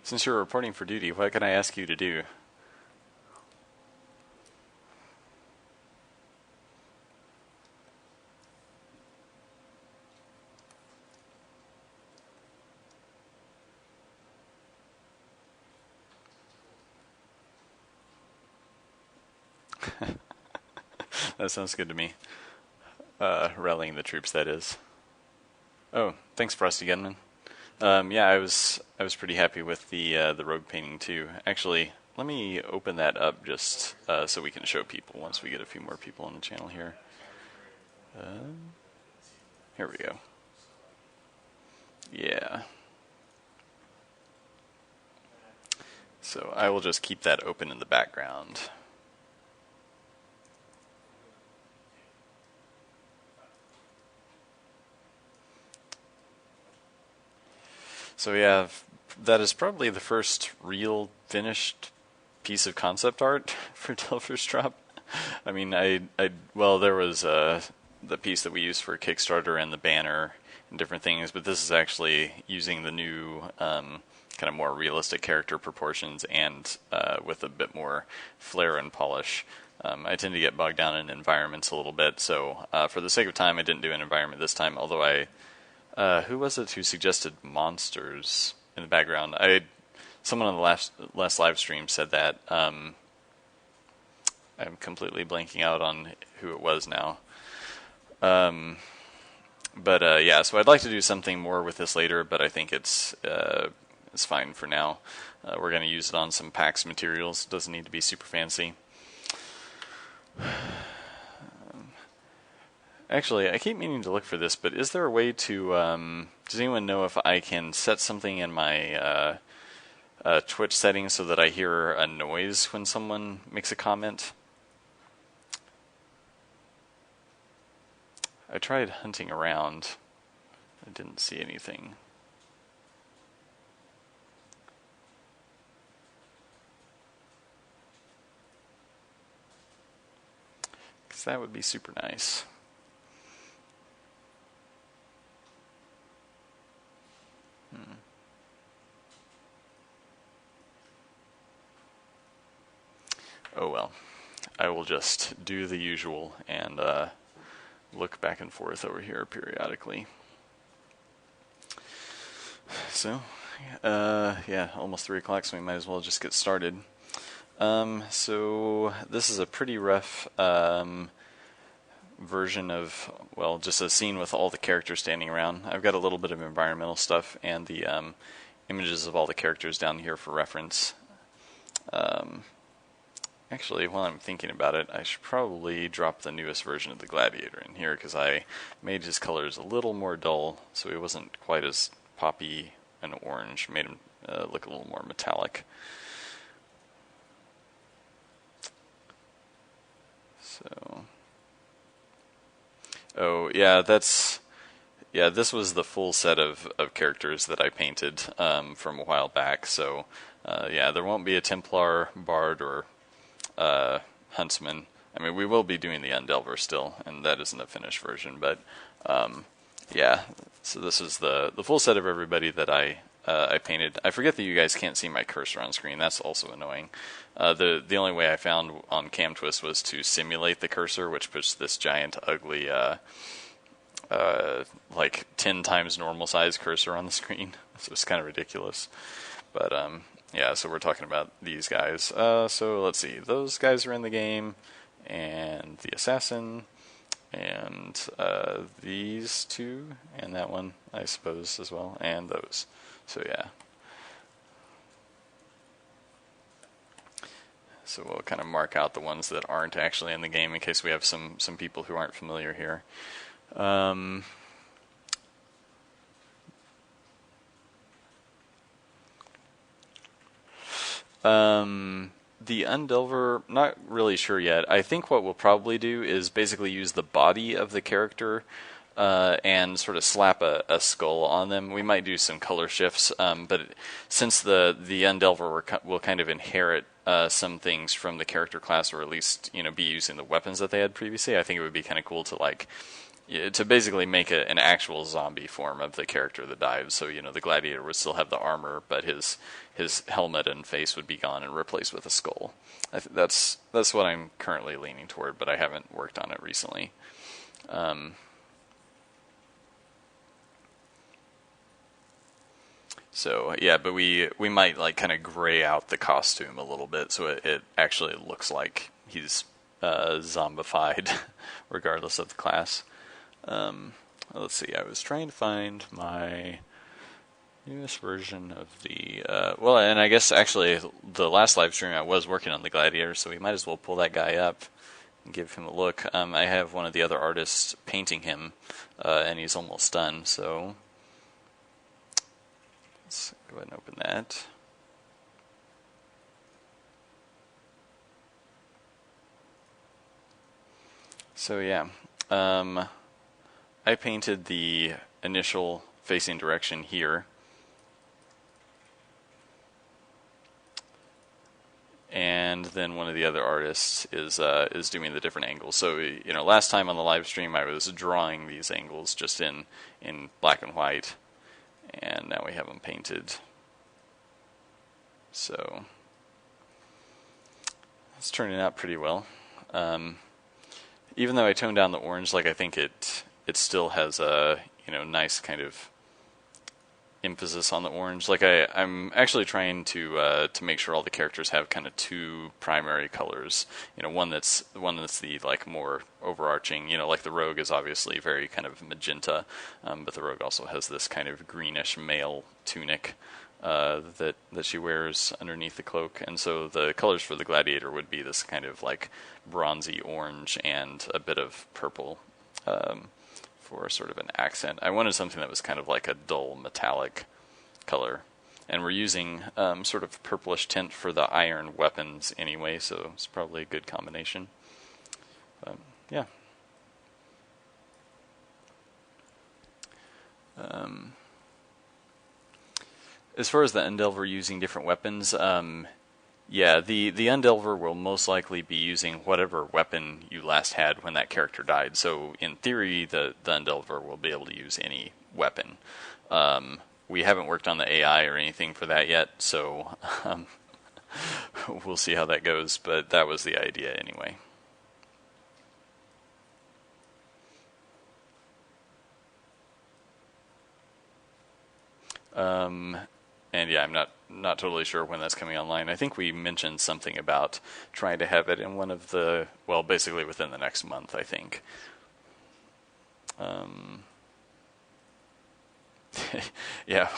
Since you're reporting for duty, what can I ask you to do? That sounds good to me. Rallying the troops, that is. Oh, thanks, Frosty Gunman. Yeah, I was pretty happy with the rogue painting too. Actually, let me open that up just so we can show people once we get a few more people on the channel here. Here we go. Yeah. So I will just keep that open in the background. So yeah, that is probably the first real finished piece of concept art for Delver's Drop. I mean, well, there was the piece that we used for Kickstarter and the banner and different things, but this is actually using the new kind of more realistic character proportions and with a bit more flair and polish. I tend to get bogged down in environments a little bit, so for the sake of time, I didn't do an environment this time, although who was it who suggested monsters in the background? Someone on the last live stream said that. I'm completely blanking out on who it was now. But yeah, so I'd like to do something more with this later, but I think it's fine for now. We're going to use it on some PAX materials. It doesn't need to be super fancy. Actually, I keep meaning to look for this, but is there a way to, does anyone know if I can set something in my Twitch settings so that I hear a noise when someone makes a comment? I tried hunting around. I didn't see anything. Because that would be super nice. Oh well, I will just do the usual and look back and forth over here periodically. So, yeah, almost 3 o'clock, so we might as well just get started. So this is a pretty rough version of, well, just a scene with all the characters standing around. I've got a little bit of environmental stuff and the images of all the characters down here for reference. Actually, while I'm thinking about it, I should probably drop the newest version of the Gladiator in here because I made his colors a little more dull, so he wasn't quite as poppy and orange. Made him look a little more metallic. So, oh yeah, this was the full set of characters that I painted from a while back. So, yeah, there won't be a Templar, Bard, or Huntsman. I mean, we will be doing the Undelver still, and that isn't a finished version, but yeah, so this is the full set of everybody that I painted. I forget that you guys can't see my cursor on screen. That's also annoying. The only way I found on CamTwist was to simulate the cursor, which puts this giant, ugly, like 10 times normal size cursor on the screen. So it's kind of ridiculous. But yeah, so we're talking about these guys. So let's see. Those guys are in the game, and the assassin, and these two, and that one, I suppose, as well, and those. So yeah. So we'll kind of mark out the ones that aren't actually in the game in case we have some people who aren't familiar here. The Undelver, not really sure yet. I think what we'll probably do is basically use the body of the character and sort of slap a skull on them. We might do some color shifts, but since the Undelver will kind of inherit some things from the character class, or at least be using the weapons that they had previously, I think it would be kind of cool to like to basically make an actual zombie form of the character that died. So the gladiator would still have the armor, but his helmet and face would be gone and replaced with a skull. That's what I'm currently leaning toward, but I haven't worked on it recently. So yeah, but we might like kind of gray out the costume a little bit so it actually looks like he's zombified, regardless of the class. Let's see. I was trying to find my newest version of the well, and I guess actually the last live stream I was working on the gladiator, so we might as well pull that guy up and give him a look. I have one of the other artists painting him, and he's almost done. So let's go ahead and open that. So yeah, I painted the initial facing direction here, and then one of the other artists is doing the different angles. So last time on the live stream I was drawing these angles just in black and white, and now we have them painted. So it's turning out pretty well. Even though I toned down the orange, like I think it still has a nice kind of emphasis on the orange. Like I'm actually trying to make sure all the characters have kind of two primary colors. One that's the like more overarching. Like the rogue is obviously very kind of magenta, but the rogue also has this kind of greenish mail tunic that she wears underneath the cloak, and so the colors for the gladiator would be this kind of like bronzy orange and a bit of purple for sort of an accent. I wanted something that was kind of like a dull metallic color, and we're using sort of purplish tint for the iron weapons anyway, so it's probably a good combination. Yeah. As far as the Undelver using different weapons, yeah, the Undelver will most likely be using whatever weapon you last had when that character died. So in theory, the Undelver will be able to use any weapon. We haven't worked on the AI or anything for that yet, so we'll see how that goes, but that was the idea anyway. And yeah, I'm not totally sure when that's coming online. I think we mentioned something about trying to have it in one of the, well, basically within the next month, I think. Yeah,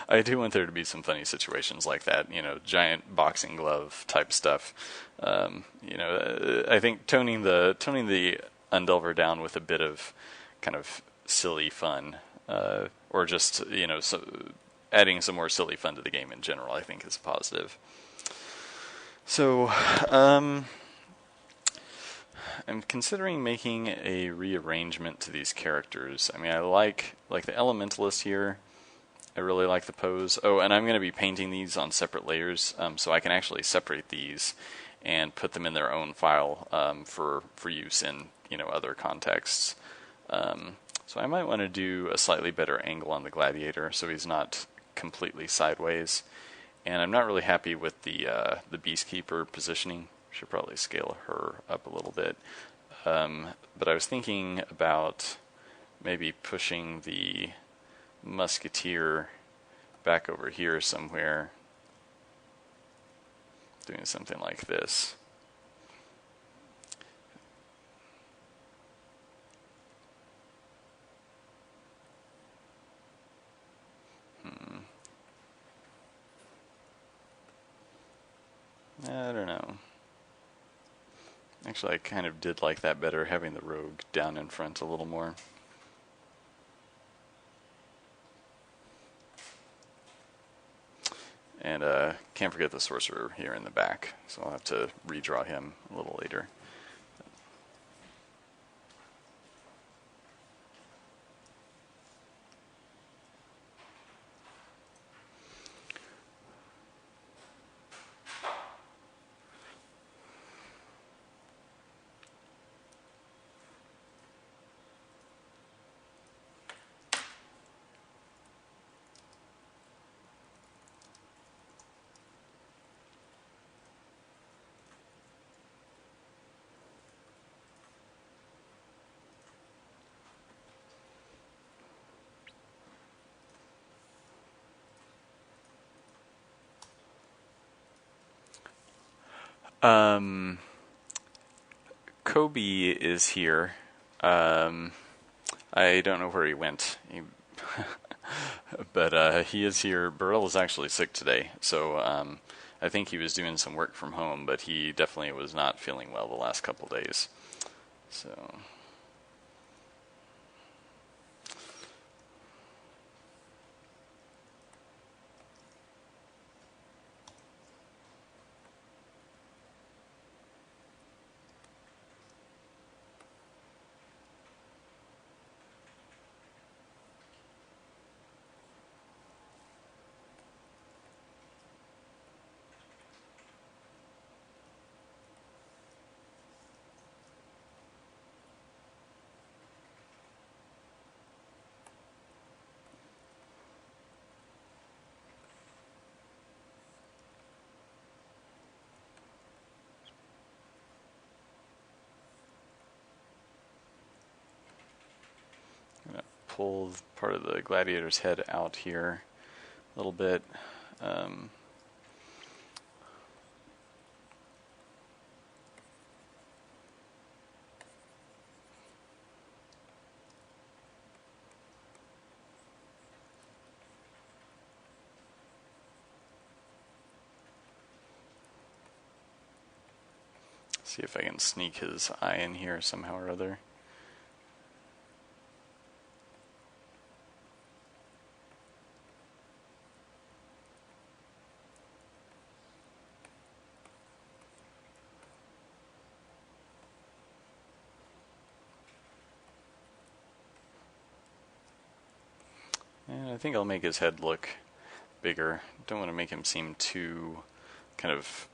I do want there to be some funny situations like that, giant boxing glove type stuff. I think toning the Undelver down with a bit of kind of silly fun, or just, adding some more silly fun to the game in general, I think is positive. So, I'm considering making a rearrangement to these characters. I mean, I like the Elementalist here. I really like the pose. Oh, and I'm going to be painting these on separate layers, so I can actually separate these and put them in their own file for use in other contexts. So I might want to do a slightly better angle on the gladiator, so he's not completely sideways. And I'm not really happy with the Beastkeeper positioning. Should probably scale her up a little bit. But I was thinking about maybe pushing the Musketeer back over here somewhere, doing something like this. I don't know. Actually, I kind of did like that better, having the rogue down in front a little more. And can't forget the sorcerer here in the back, so I'll have to redraw him a little later. Um, Kobe is here. Um, I don't know where he went, but he is here. Burrell is actually sick today, so I think he was doing some work from home, but he definitely was not feeling well the last couple days. So. Pull part of the gladiator's head out here a little bit. Um, See if I can sneak his eye in here somehow or other. And I think I'll make his head look bigger. Don't want to make him seem too kind of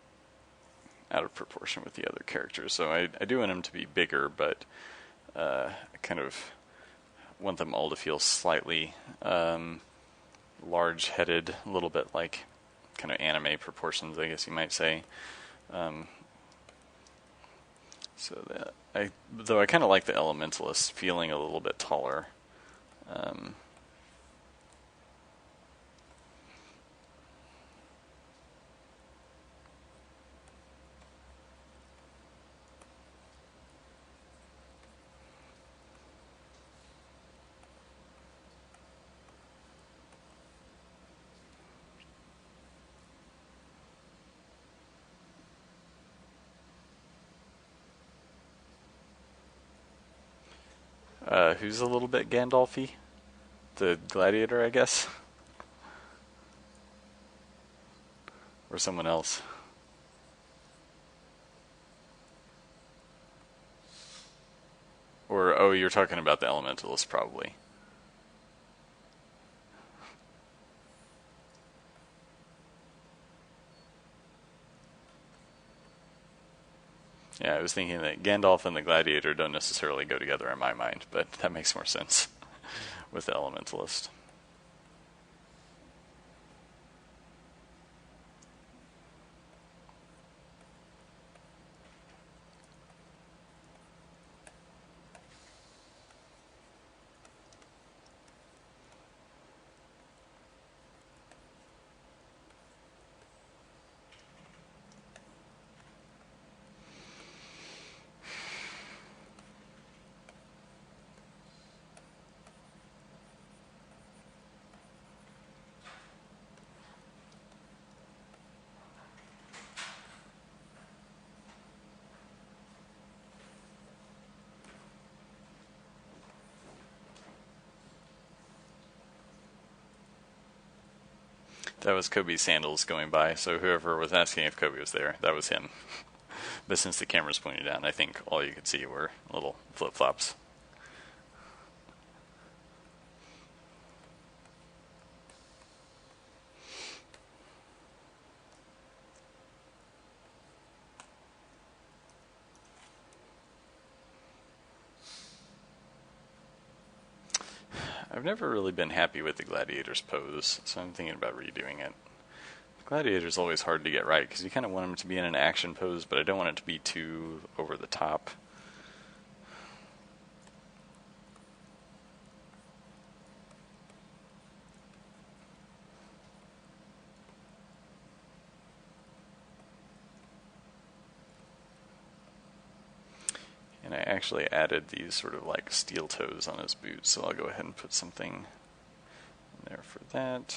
out of proportion with the other characters. So I do want him to be bigger, but I kind of want them all to feel slightly large-headed, a little bit like kind of anime proportions, I guess you might say. So that though I kind of like the Elementalist feeling a little bit taller. Who's a little bit Gandalfy? The gladiator, I guess? Or someone else? Or, oh, you're talking about the Elementalist, probably. Yeah, I was thinking that Gandalf and the gladiator don't necessarily go together in my mind, but that makes more sense with the Elementalist. That was Kobe's sandals going by, so whoever was asking if Kobe was there, that was him. But since the camera's pointed down, I think all you could see were little flip-flops. I've never really been happy with the gladiator's pose, so I'm thinking about redoing it. Gladiator's always hard to get right, because you kind of want him to be in an action pose, but I don't want it to be too over the top. actually added these sort of like steel toes on his boots, so I'll go ahead and put something in there for that.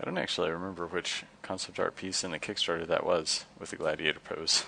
I don't actually remember which concept art piece in the Kickstarter that was with the gladiator pose.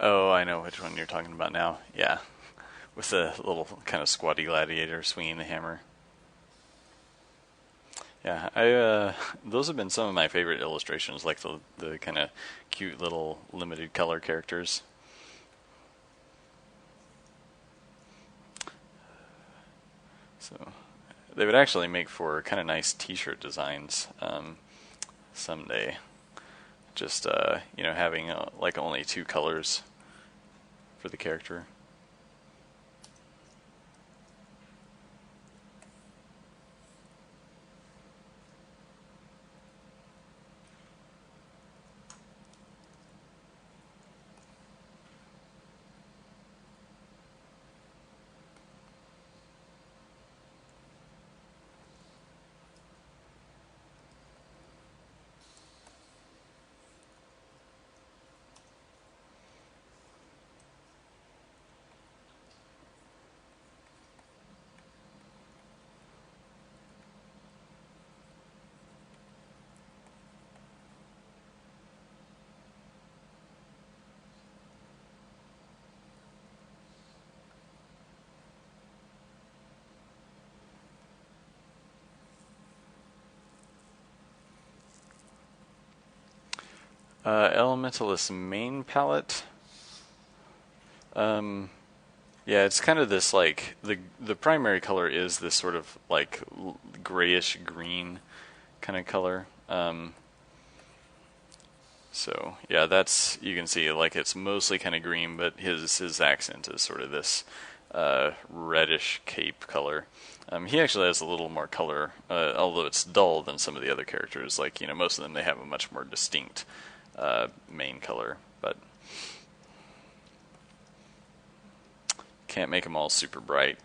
Oh, I know which one you're talking about now. Yeah, with the little kind of squatty gladiator swinging the hammer. Yeah, I those have been some of my favorite illustrations, like the kind of cute little limited color characters. So they would actually make for kind of nice T-shirt designs someday. Just having like only two colors for the character. Elementalist main palette. Yeah, it's kind of this like the primary color is this sort of like grayish green kind of color. So yeah, that's you can see like it's mostly kind of green, but his accent is sort of this reddish cape color. He actually has a little more color, although it's dull than some of the other characters. Like most of them they have a much more distinct main color, but can't make them all super bright.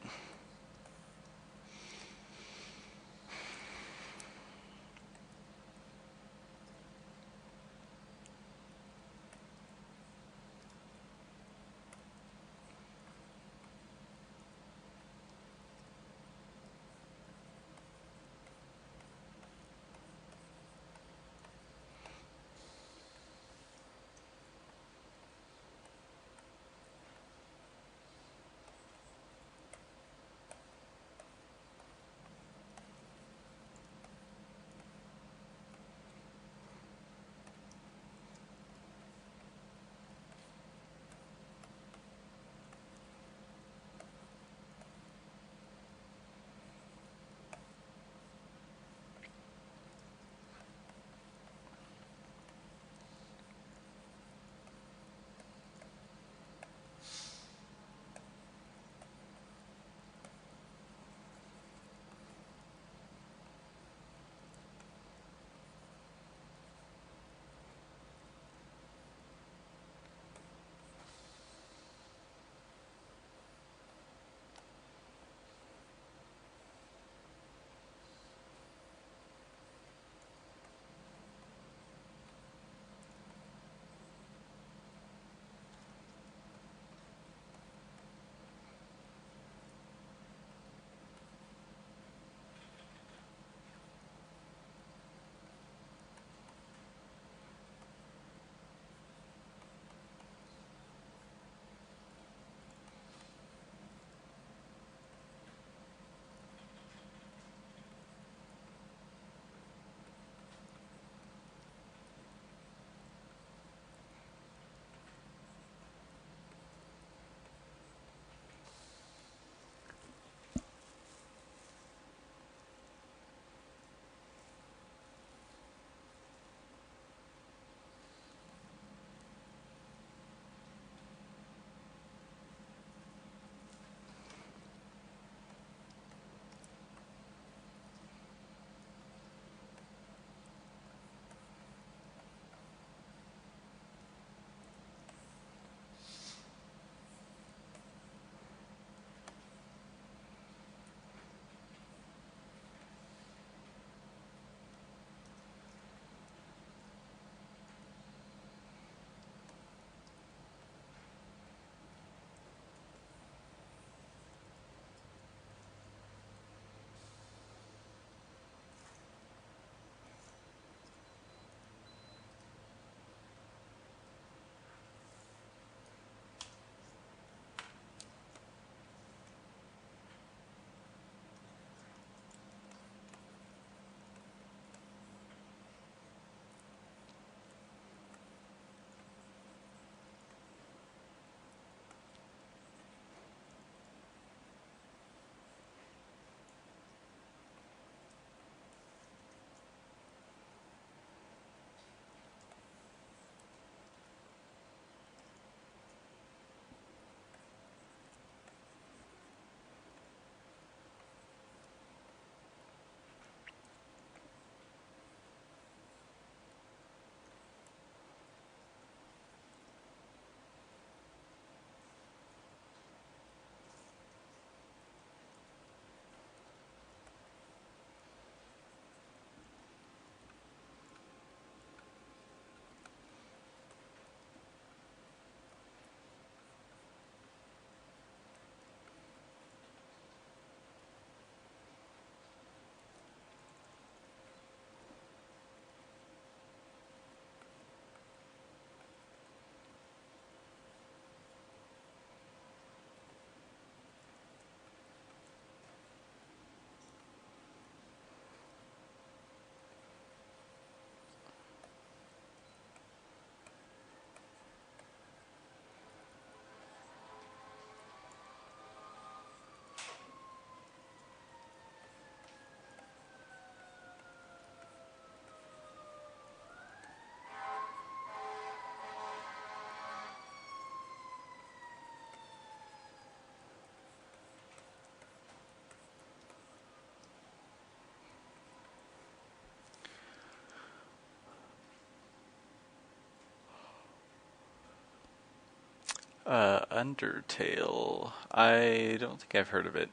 Undertale. I don't think I've heard of it.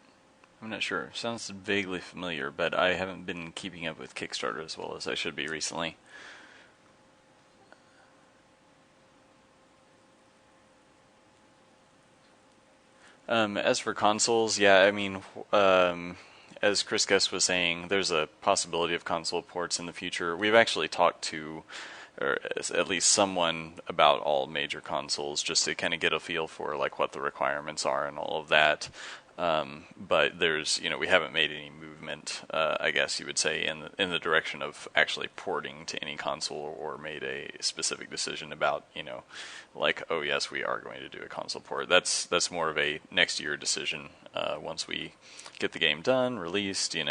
I'm not sure. Sounds vaguely familiar, but I haven't been keeping up with Kickstarter as well as I should be recently. As for consoles, yeah, I mean, as Chris Guest was saying, there's a possibility of console ports in the future. We've actually talked to, or at least someone about all major consoles, just to kind of get a feel for like what the requirements are and all of that. But there's, we haven't made any movement, I guess you would say, in the direction of actually porting to any console or made a specific decision about, like, oh yes, we are going to do a console port. That's more of a next year decision. Once we get the game done, released, see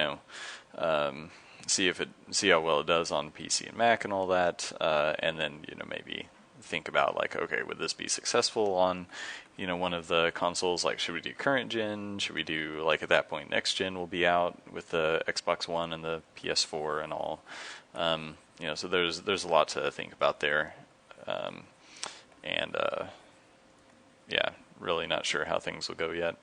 how well it does on PC and Mac and all that, and then maybe think about like, okay, would this be successful on one of the consoles? Like, should we do current gen? Should we do, like, at that point next gen will be out with the Xbox One and the PS4 and all. So there's a lot to think about there, and yeah, really not sure how things will go yet.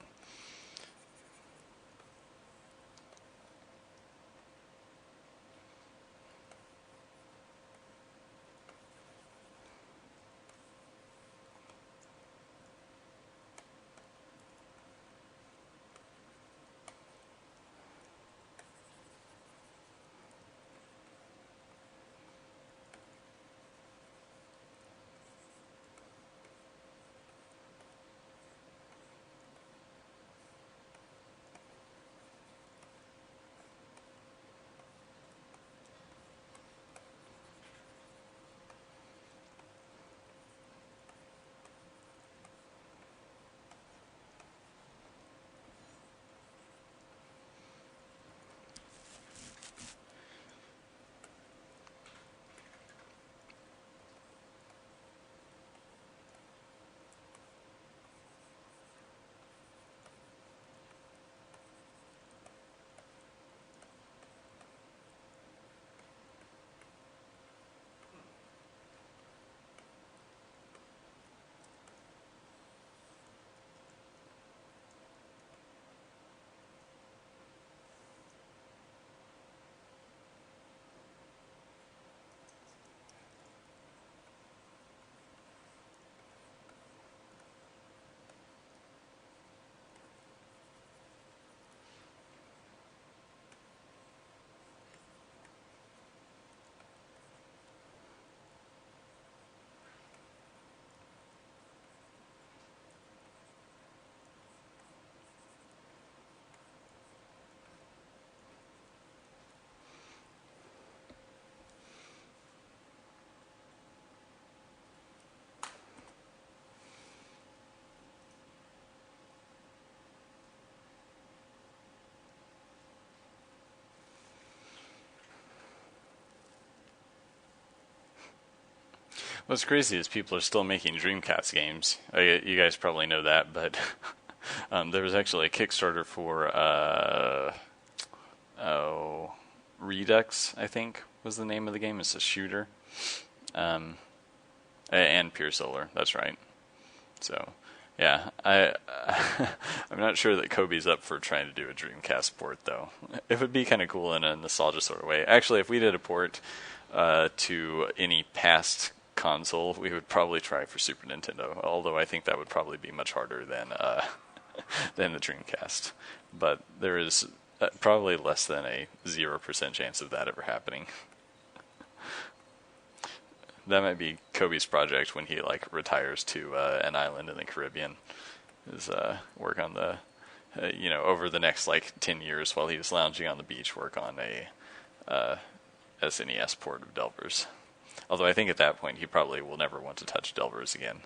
What's crazy is people are still making Dreamcast games. You guys probably know that, but there was actually a Kickstarter for Redux, I think was the name of the game. It's a shooter, um, and Pure Solar. That's right. So, yeah, I'm not sure that Kobe's up for trying to do a Dreamcast port though. It would be kind of cool in a nostalgia sort of way. Actually, if we did a port to any past console, we would probably try for Super Nintendo. Although I think that would probably be much harder than than the Dreamcast. But there is probably less than a 0% chance of that ever happening. That might be Kobe's project when he like retires to an island in the Caribbean. Is work on the over the next like 10 years while he's lounging on the beach, work on a SNES port of Delvers. Although I think at that point he probably will never want to touch Delvers again.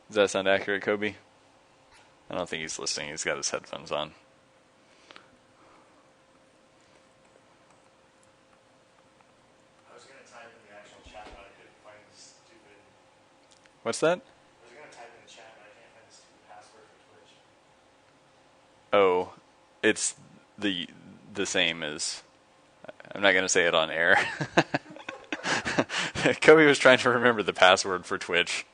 Does that sound accurate, Kobe? I don't think he's listening. He's got his headphones on. I was going to type in the actual chat, but I couldn't find the stupid. What's that? I was going to type in the chat, but I can't find the stupid password for Twitch. Oh, it's the same as. I'm not going to say it on air. Kobe was trying to remember the password for Twitch,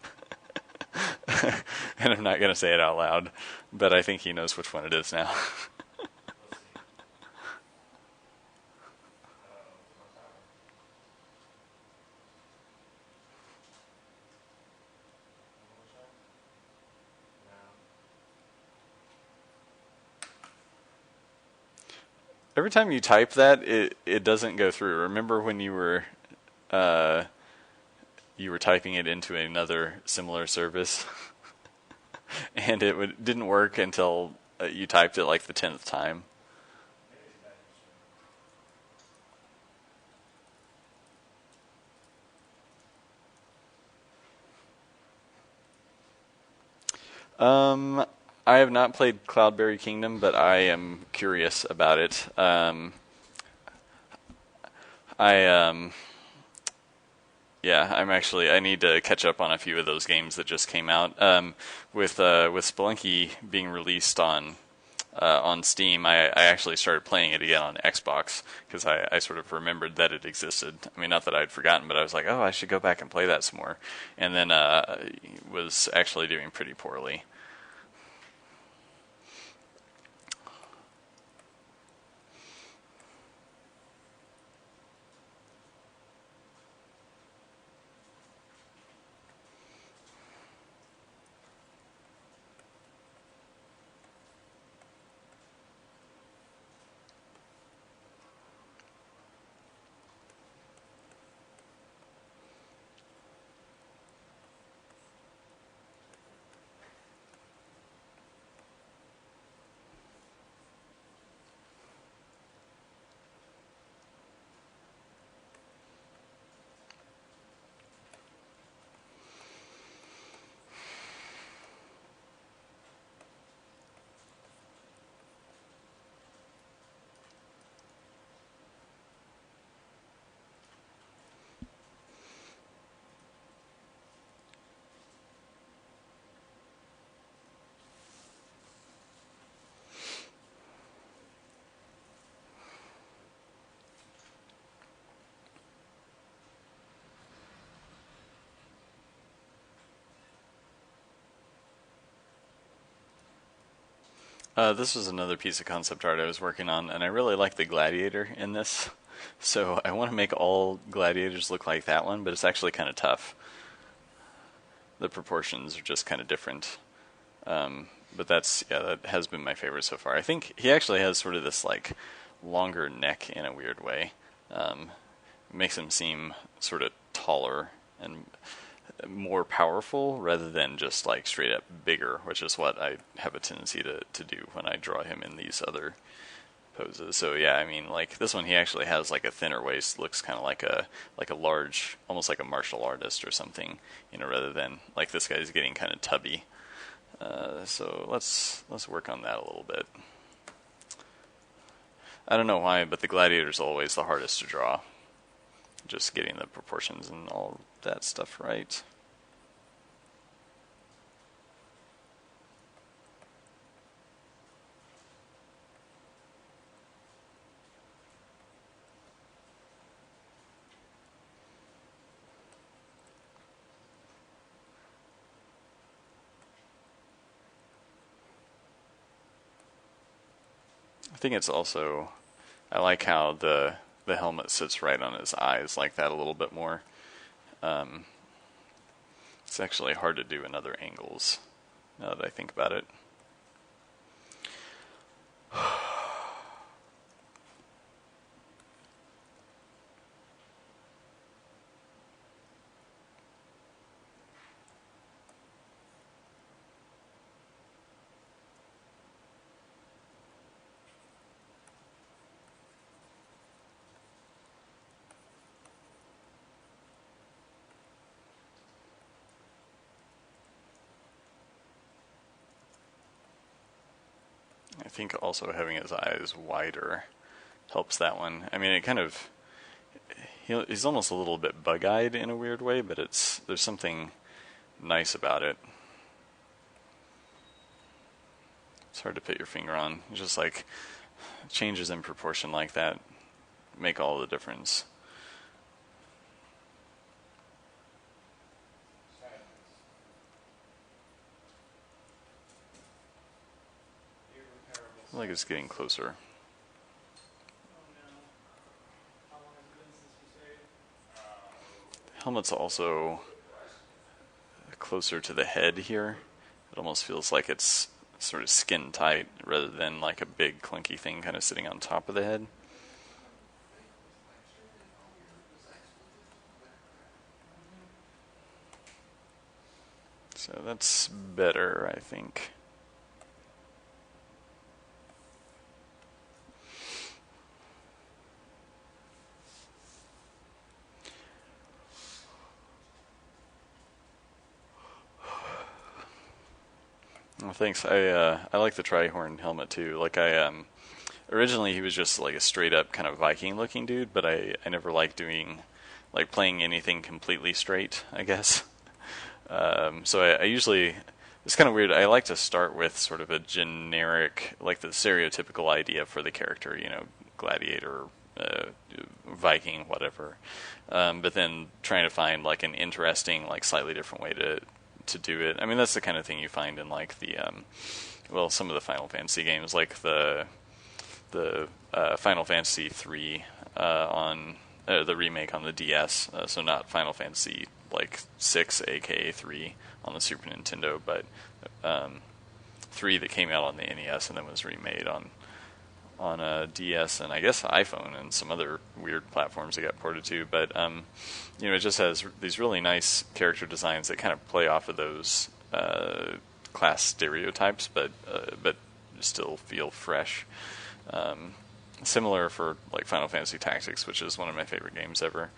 and I'm not going to say it out loud, but I think he knows which one it is now. Let's see. No. Every time you type that, it doesn't go through. Remember when uh, you were typing it into another similar service, and didn't work until you typed it like the 10th time. Maybe it's back Um, I have not played Cloudberry Kingdom, but I am curious about it. I Yeah, I need to catch up on a few of those games that just came out. With Spelunky being released on Steam, I actually started playing it again on Xbox because I sort of remembered that it existed. I mean, not that I'd forgotten, but I was like, oh, I should go back and play that some more. And then was actually doing pretty poorly. This was another piece of concept art I was working on, and I really like the gladiator in this. So I want to make all gladiators look like that one, but it's actually kind of tough. The proportions are just kind of different. But that has been my favorite so far. I think he actually has sort of this like longer neck in a weird way. Makes him seem sort of taller and more powerful rather than just like straight up bigger, which is what I have a tendency to do when I draw him in these other poses. So yeah, I mean, like this one, he actually has like a thinner waist, looks kind of like a large, almost like a martial artist or something, rather than like this guy's getting kind of tubby. So let's work on that a little bit. I don't know why, but the gladiator's always the hardest to draw. Just getting the proportions and all that stuff right. I think it's also, I like how the helmet sits right on his eyes like that a little bit more. It's actually hard to do in other angles now that I think about it. I think also having his eyes wider helps that one. I mean, it kind of, he's almost a little bit bug-eyed in a weird way, but there's something nice about it. It's hard to put your finger on. It's just like changes in proportion like that make all the difference. feel like it's getting closer. Helmet's also closer to the head here. It almost feels like it's sort of skin tight rather than like a big clunky thing kind of sitting on top of the head. So that's better, I think. Well, thanks. I like the Trihorn helmet too. Like originally he was just like a straight up kind of Viking looking dude, but I never liked doing like playing anything completely straight, I guess. So I usually it's kind of weird. I like to start with sort of a generic, like the stereotypical idea for the character, you know, gladiator, uh, Viking, whatever. But then trying to find like an interesting, like slightly different way to do it. I mean, that's the kind of thing you find in like the well, some of the Final Fantasy games, like the Final Fantasy 3 on the remake on the DS. So not Final Fantasy like 6, aka 3 on the Super Nintendo, but 3 that came out on the NES and then was remade on a DS and I guess iPhone and some other weird platforms that got ported to. But you know, it just has these really nice character designs that kind of play off of those class stereotypes, but still feel fresh. Similar for like Final Fantasy Tactics, which is one of my favorite games ever.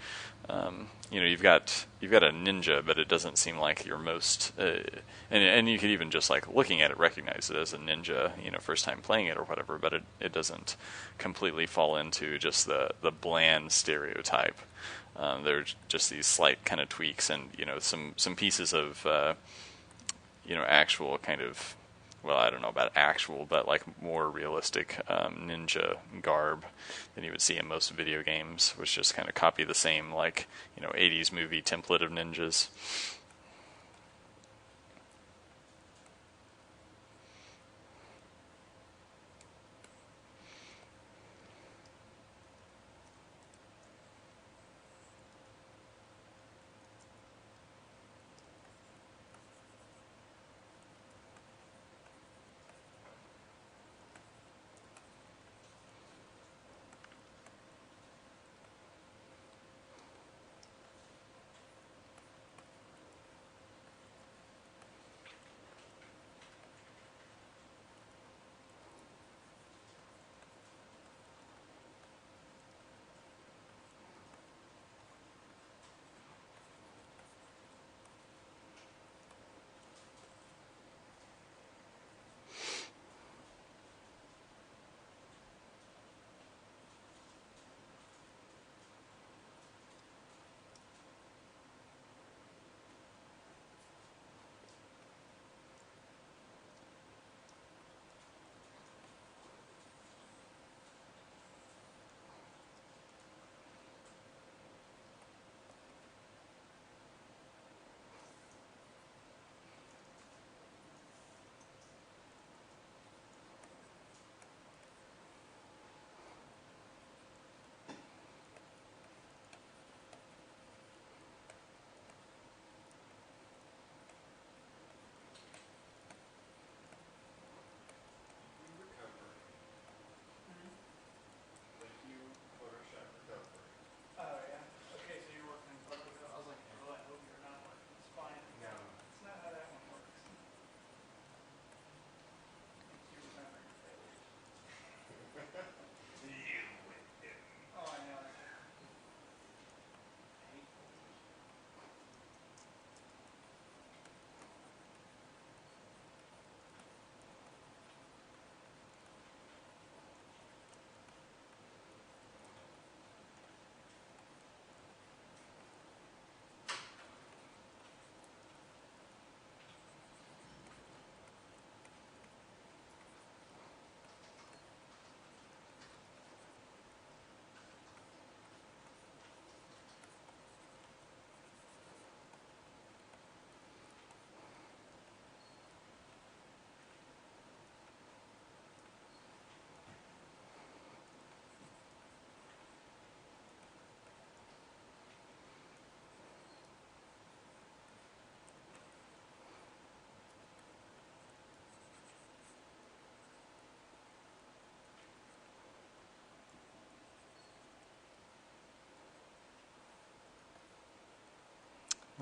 You know, you've got a ninja, but it doesn't seem like your most, and you could even just like looking at it recognize it as a ninja, you know, first time playing it or whatever. But it doesn't completely fall into just the bland stereotype. There's just these slight kind of tweaks, and you know, some pieces of you know, actual kind of, well, I don't know about actual, but like more realistic ninja garb than you would see in most video games, which just kind of copy the same, like, you know, 80s movie template of ninjas.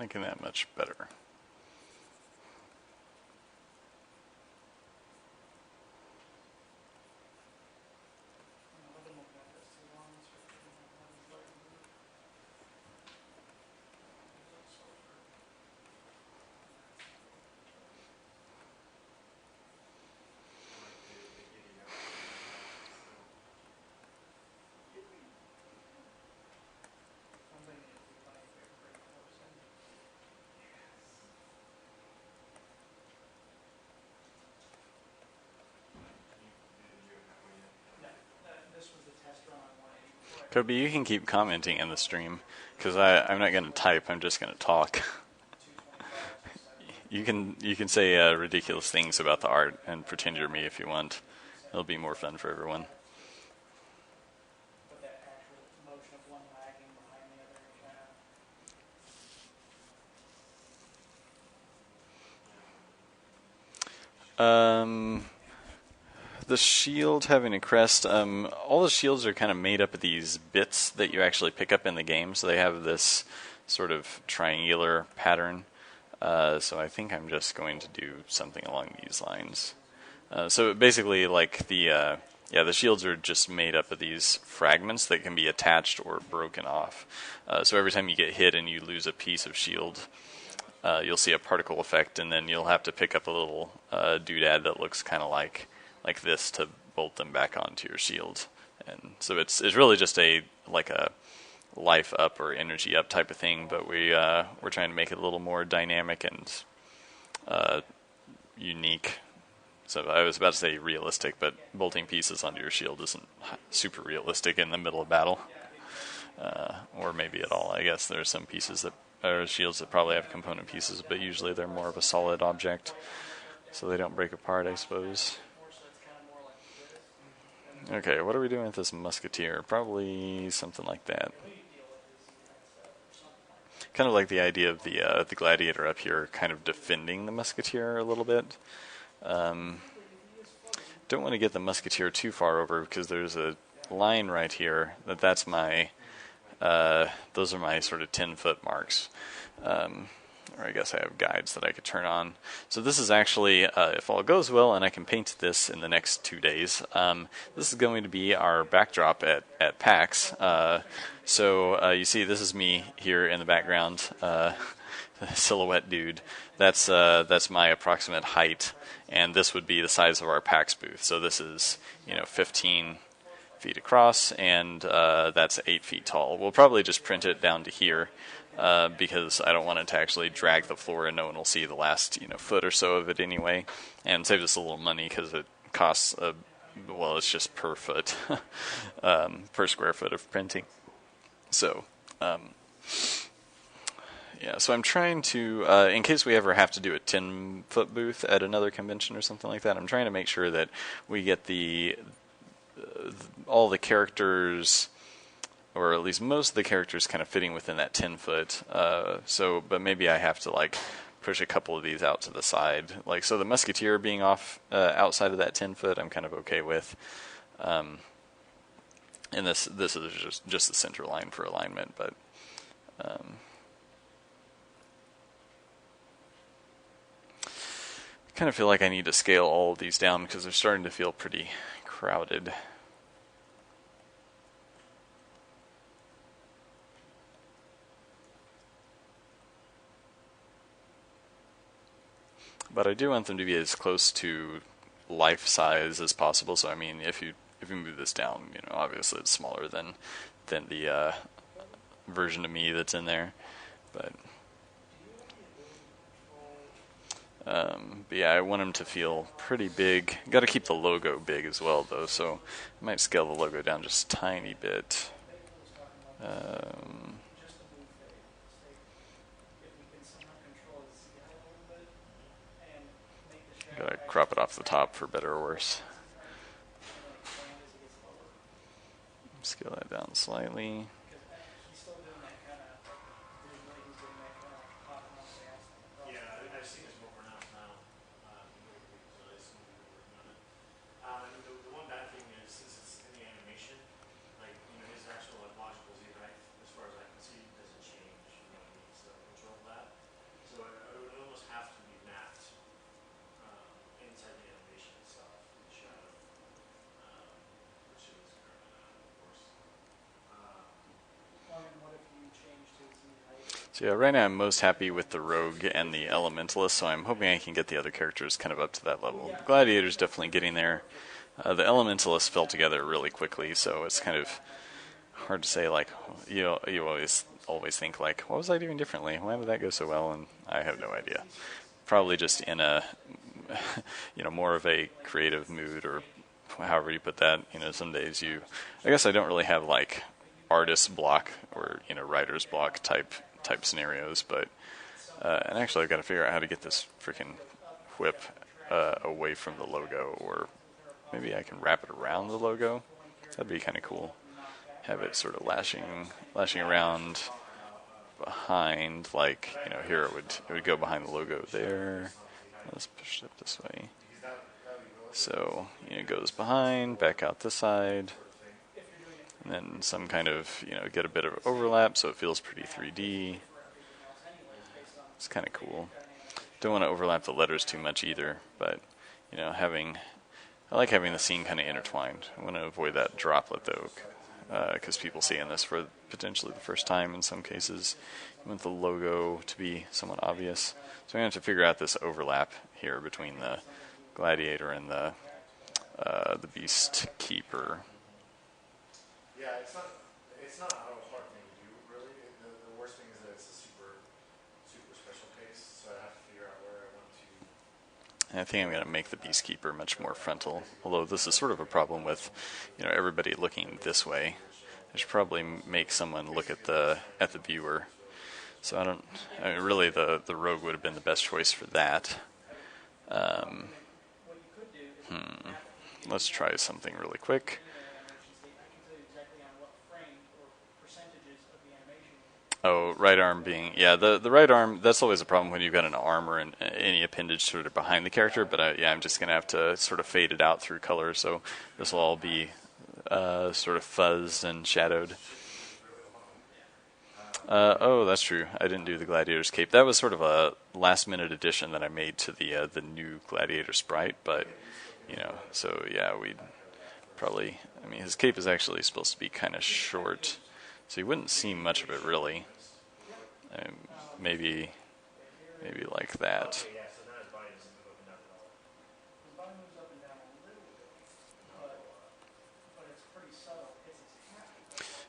liking that much better. Kobe, you can keep commenting in the stream, because I'm not going to type, I'm just going to talk. You can say ridiculous things about the art and pretend you're me if you want. It'll be more fun for everyone. The shield having a crest, all the shields are kind of made up of these bits that you actually pick up in the game, so they have this sort of triangular pattern. So I think I'm just going to do something along these lines. So basically, like the shields are just made up of these fragments that can be attached or broken off. So every time you get hit and you lose a piece of shield, you'll see a particle effect, and then you'll have to pick up a little doodad that looks kind of like this to bolt them back onto your shield. And so it's really just a life up or energy up type of thing, but we're trying to make it a little more dynamic and unique. So I was about to say realistic, but bolting pieces onto your shield isn't super realistic in the middle of battle, or maybe at all. I guess there are some pieces that are shields that probably have component pieces, but usually they're more of a solid object, so they don't break apart, I suppose. Okay, what are we doing with this musketeer? Probably something like that. Kind of like the idea of the gladiator up here, kind of defending the musketeer a little bit. Don't want to get the musketeer too far over because there's a line right here that's my. Those are my sort of 10-foot marks. Or I guess I have guides that I could turn on. So this is actually, if all goes well and I can paint this in the next 2 days, this is going to be our backdrop at PAX. So you see this is me here in the background, silhouette dude. That's my approximate height, and this would be the size of our PAX booth. So this is 15 feet across, and that's 8 feet tall. We'll probably just print it down to here. Because I don't want it to actually drag the floor and no one will see the last foot or so of it anyway, and save us a little money because it costs it's just per foot, per square foot of printing. So so I'm trying to, in case we ever have to do a 10-foot booth at another convention or something like that, I'm trying to make sure that we get all the characters, or at least most of the characters, kind of fitting within that 10-foot. But maybe I have to push a couple of these out to the side. So the musketeer being off outside of that 10-foot, I'm kind of okay with. And this is just the center line for alignment, but. I kind of feel like I need to scale all of these down because they're starting to feel pretty crowded. But I do want them to be as close to life size as possible. So I mean, if you move this down, obviously it's smaller than the version of me that's in there. But yeah, I want them to feel pretty big. Got to keep the logo big as well, though. So I might scale the logo down just a tiny bit. Gotta crop it off the top for better or worse. Scale that down slightly. I've seen this more pronounced now. So I assume we're working on it. The one bad thing is, since it's in the animation, his actual logical Z, right, as far as I can see, doesn't change. So control that. So yeah, right now I'm most happy with the Rogue and the Elementalist, so I'm hoping I can get the other characters kind of up to that level. The Gladiator's definitely getting there. The Elementalist fell together really quickly, so it's kind of hard to say. Like you always think like, what was I doing differently? Why did that go so well? And I have no idea. Probably just in a more of a creative mood, or however you put that. Some days I guess I don't really have like artist block or writer's block type scenarios, but and actually I've got to figure out how to get this freaking whip away from the logo, or maybe I can wrap it around the logo. That'd be kind of cool. Have it sort of lashing around behind, like here it would go behind the logo there. Let's push it up this way. So it goes behind, back out this side, and then some kind of get a bit of overlap so it feels pretty 3D. It's kind of cool. Don't want to overlap the letters too much either, but I like having the scene kind of intertwined. I want to avoid that droplet though, because people seeing this for potentially the first time in some cases. You want the logo to be somewhat obvious. So I'm going to have to figure out this overlap here between the Gladiator and the Beast Keeper. Yeah, it's not a hard thing to do, really. The worst thing is that it's a super special case, so I have to figure out where I want to. And I think I'm going to make the Beast Keeper much more frontal. Although this is sort of a problem with, everybody looking this way. I should probably make someone look at the viewer. So really the Rogue would have been the best choice for that. Let's try something really quick. Oh, right arm being, the right arm, that's always a problem when you've got an arm or any appendage sort of behind the character, but I'm just going to have to sort of fade it out through color, so this will all be sort of fuzzed and shadowed. Oh, that's true. I didn't do the Gladiator's cape. That was sort of a last-minute addition that I made to the new Gladiator sprite, but, so yeah, we'd probably, his cape is actually supposed to be kind of short, so you wouldn't see much of it really. Maybe like that.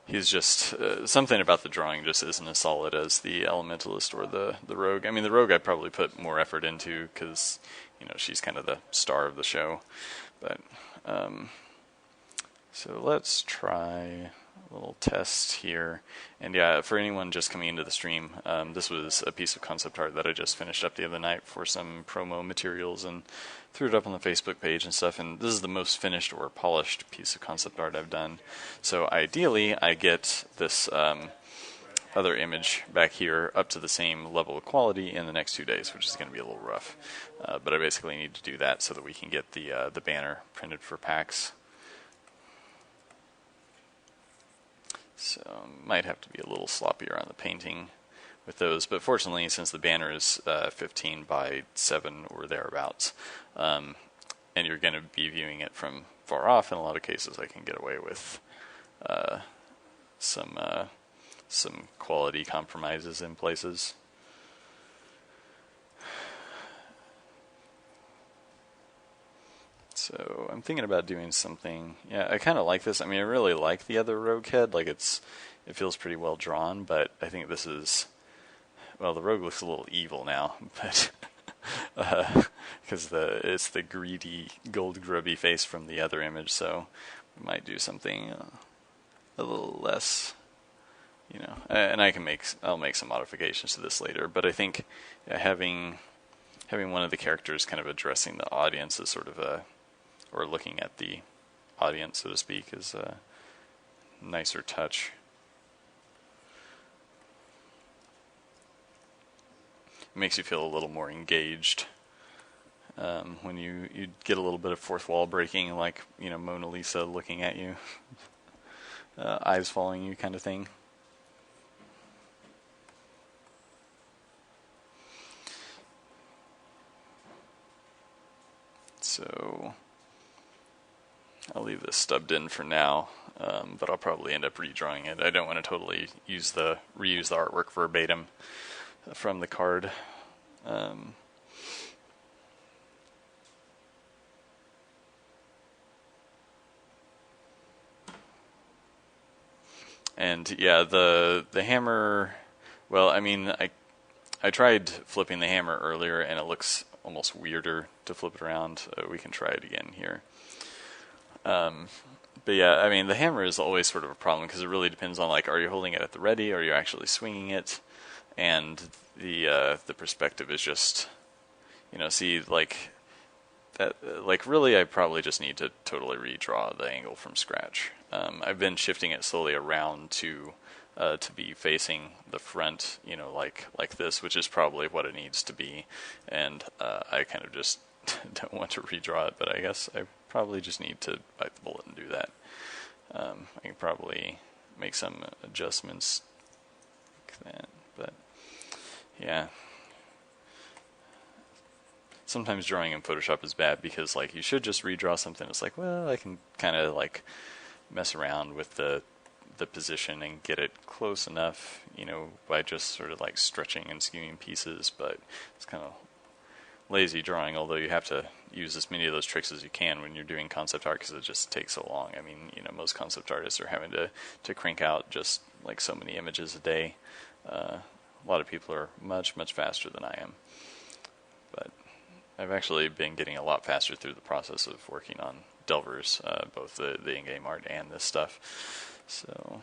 He's just something about the drawing just isn't as solid as the Elementalist or the Rogue. The Rogue I probably put more effort into because she's kind of the star of the show. But so let's try a little test here. And yeah, for anyone just coming into the stream, this was a piece of concept art that I just finished up the other night for some promo materials and threw it up on the Facebook page and stuff. And this is the most finished or polished piece of concept art I've done. So ideally, I get this other image back here up to the same level of quality in the next 2 days, which is going to be a little rough. But I basically need to do that so that we can get the banner printed for PAX. So might have to be a little sloppier on the painting with those, but fortunately, since the banner is 15 by 7 or thereabouts, and you're going to be viewing it from far off, in a lot of cases, I can get away with some quality compromises in places. So I'm thinking about doing something. Yeah, I kind of like this. I really like the other Rogue head. Like it feels pretty well drawn, but I think this is, well, the Rogue looks a little evil now, but because it's the greedy, gold grubby face from the other image. So we might do something a little less, and I'll make some modifications to this later. But I think having one of the characters kind of addressing the audience is sort of or looking at the audience, so to speak, is a nicer touch. It makes you feel a little more engaged when you get a little bit of fourth wall breaking, like Mona Lisa looking at you, eyes following you, kind of thing. So I'll leave this stubbed in for now, but I'll probably end up redrawing it. I don't want to totally reuse the artwork verbatim from the card. And yeah, the hammer. Well, I mean, I tried flipping the hammer earlier, and it looks almost weirder to flip it around. We can try it again here. But yeah, I mean, the hammer is always sort of a problem because it really depends on, like, are you holding it at the ready, or are you actually swinging it? And the perspective is just, see, like that, like, really, I probably just need to totally redraw the angle from scratch. I've been shifting it slowly around to be facing the front, like this, which is probably what it needs to be. And I kind of just don't want to redraw it, but I guess I probably just need to bite the bullet and do that. I can probably make some adjustments like that, but yeah. Sometimes drawing in Photoshop is bad because, like, you should just redraw something. It's like, well, I can kind of like mess around with the position and get it close enough, by just sort of like stretching and skewing pieces. But it's kind of lazy drawing, although you have to use as many of those tricks as you can when you're doing concept art because it just takes so long. I mean, most concept artists are having to crank out just like so many images a day. A lot of people are much, much faster than I am. But I've actually been getting a lot faster through the process of working on Delvers, both the in-game art and this stuff. So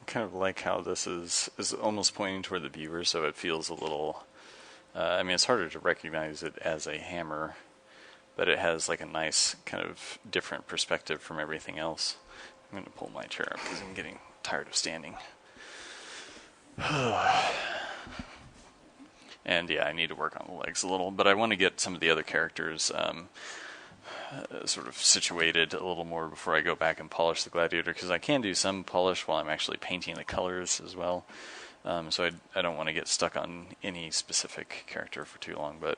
kind of like how this is almost pointing toward the viewer, so it feels a little. I mean, it's harder to recognize it as a hammer, but it has like a nice kind of different perspective from everything else. I'm going to pull my chair up because I'm getting tired of standing. And yeah, I need to work on the legs a little, but I want to get some of the other characters sort of situated a little more before I go back and polish the Gladiator, because I can do some polish while I'm actually painting the colors as well. So I don't want to get stuck on any specific character for too long, but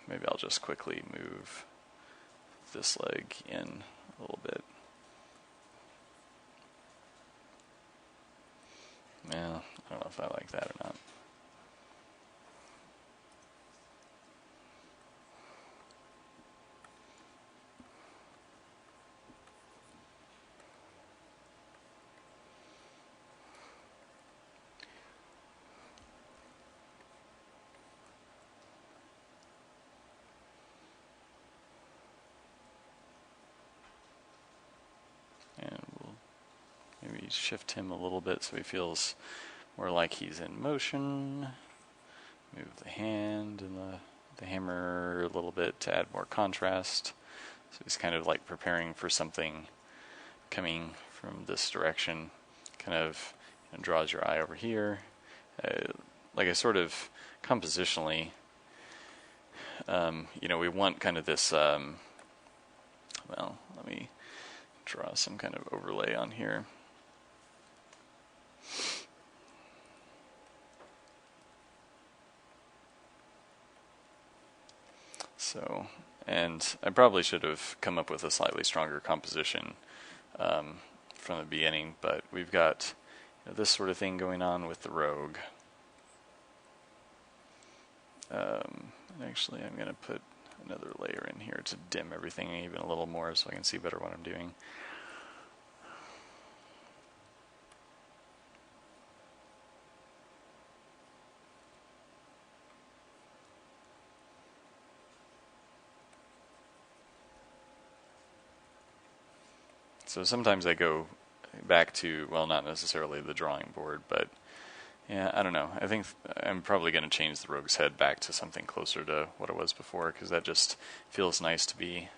maybe I'll just quickly move this leg in a little bit. Yeah, I don't know if I like that or not. And we'll maybe shift him a little bit so he feels more like he's in motion. Move the hand and the hammer a little bit to add more contrast. So he's kind of like preparing for something coming from this direction. Kind of draws your eye over here. Like I sort of compositionally, we want kind of this, well, let me draw some kind of overlay on here. So, and I probably should have come up with a slightly stronger composition from the beginning, but we've got this sort of thing going on with the rogue. Actually, I'm going to put another layer in here to dim everything even a little more so I can see better what I'm doing. So sometimes I go back to, well, not necessarily the drawing board, but yeah, I don't know. I think I'm probably going to change the rogue's head back to something closer to what it was before, because that just feels nice to be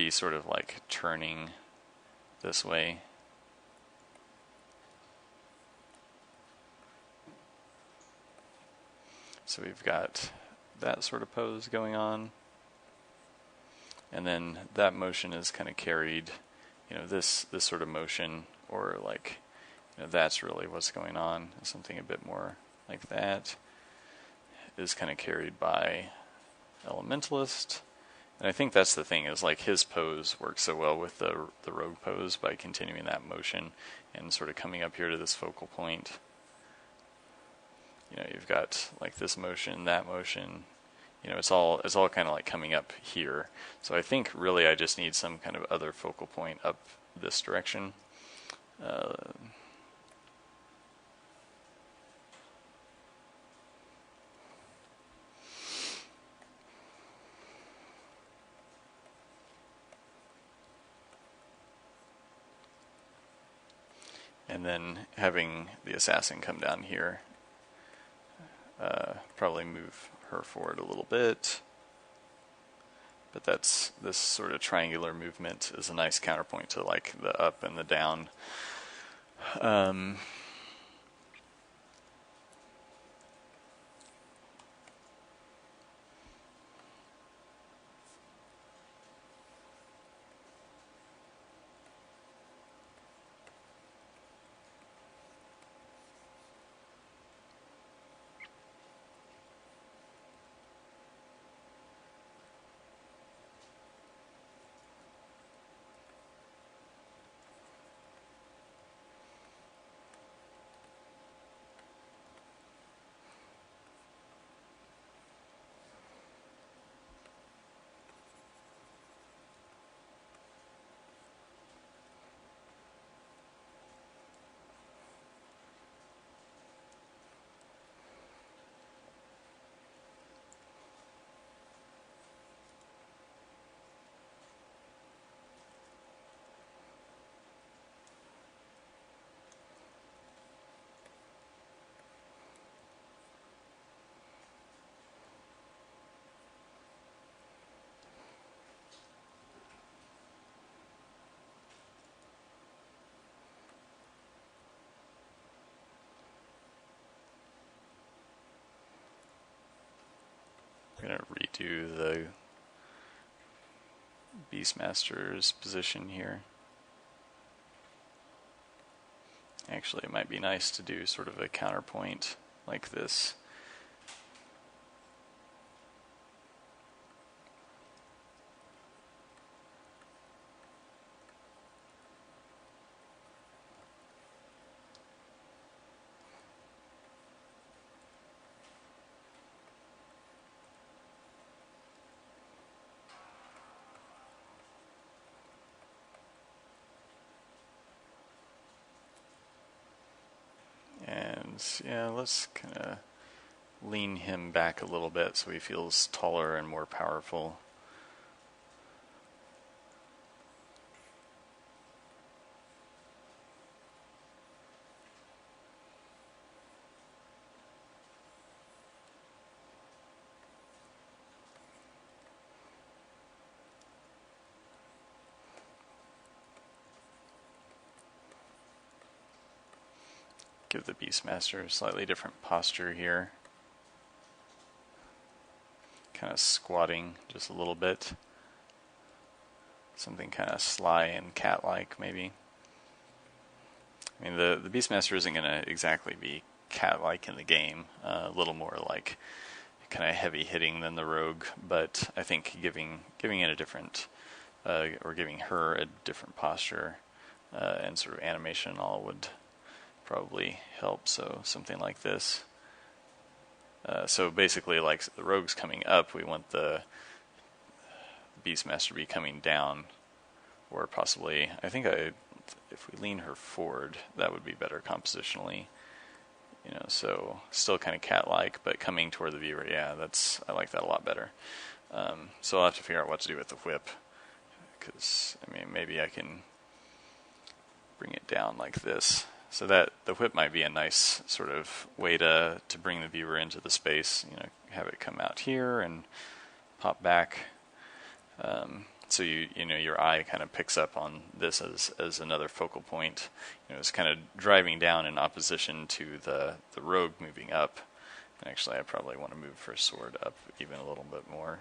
sort of like turning this way. So we've got that sort of pose going on. And then that motion is kind of carried, this sort of motion, or like, that's really what's going on. Something a bit more like that is kind of carried by Elementalist. And I think that's the thing, is like his pose works so well with the rogue pose by continuing that motion and sort of coming up here to this focal point. You've got like this motion, that motion. It's all kind of like coming up here. So I think really I just need some kind of other focal point up this direction. And then having the assassin come down here, probably move her forward a little bit. But this sort of triangular movement is a nice counterpoint to like the up and the down. I'm going to redo the Beastmaster's position here. Actually, it might be nice to do sort of a counterpoint like this. And yeah, let's kind of lean him back a little bit so he feels taller and more powerful. give the Beastmaster a slightly different posture here. Kind of squatting just a little bit. Something kind of sly and cat-like, maybe. I mean, the Beastmaster isn't going to exactly be cat-like in the game. A little more like kind of heavy hitting than the rogue, but I think giving it a different, or giving her a different posture and sort of animation and all would probably help. So something like this. So basically, like the rogue's coming up, we want the Beastmaster to be coming down, or possibly, I think if we lean her forward, that would be better compositionally. You know, so still kind of cat-like, but coming toward the viewer. Yeah, I like that a lot better. So I'll have to figure out what to do with the whip, because I mean, maybe I can bring it down like this, so that the whip might be a nice sort of way to bring the viewer into the space. You know, have it come out here and pop back. So you know your eye kind of picks up on this as another focal point. You know, it's kind of driving down in opposition to the rogue moving up. And actually, I probably want to move her sword up even a little bit more.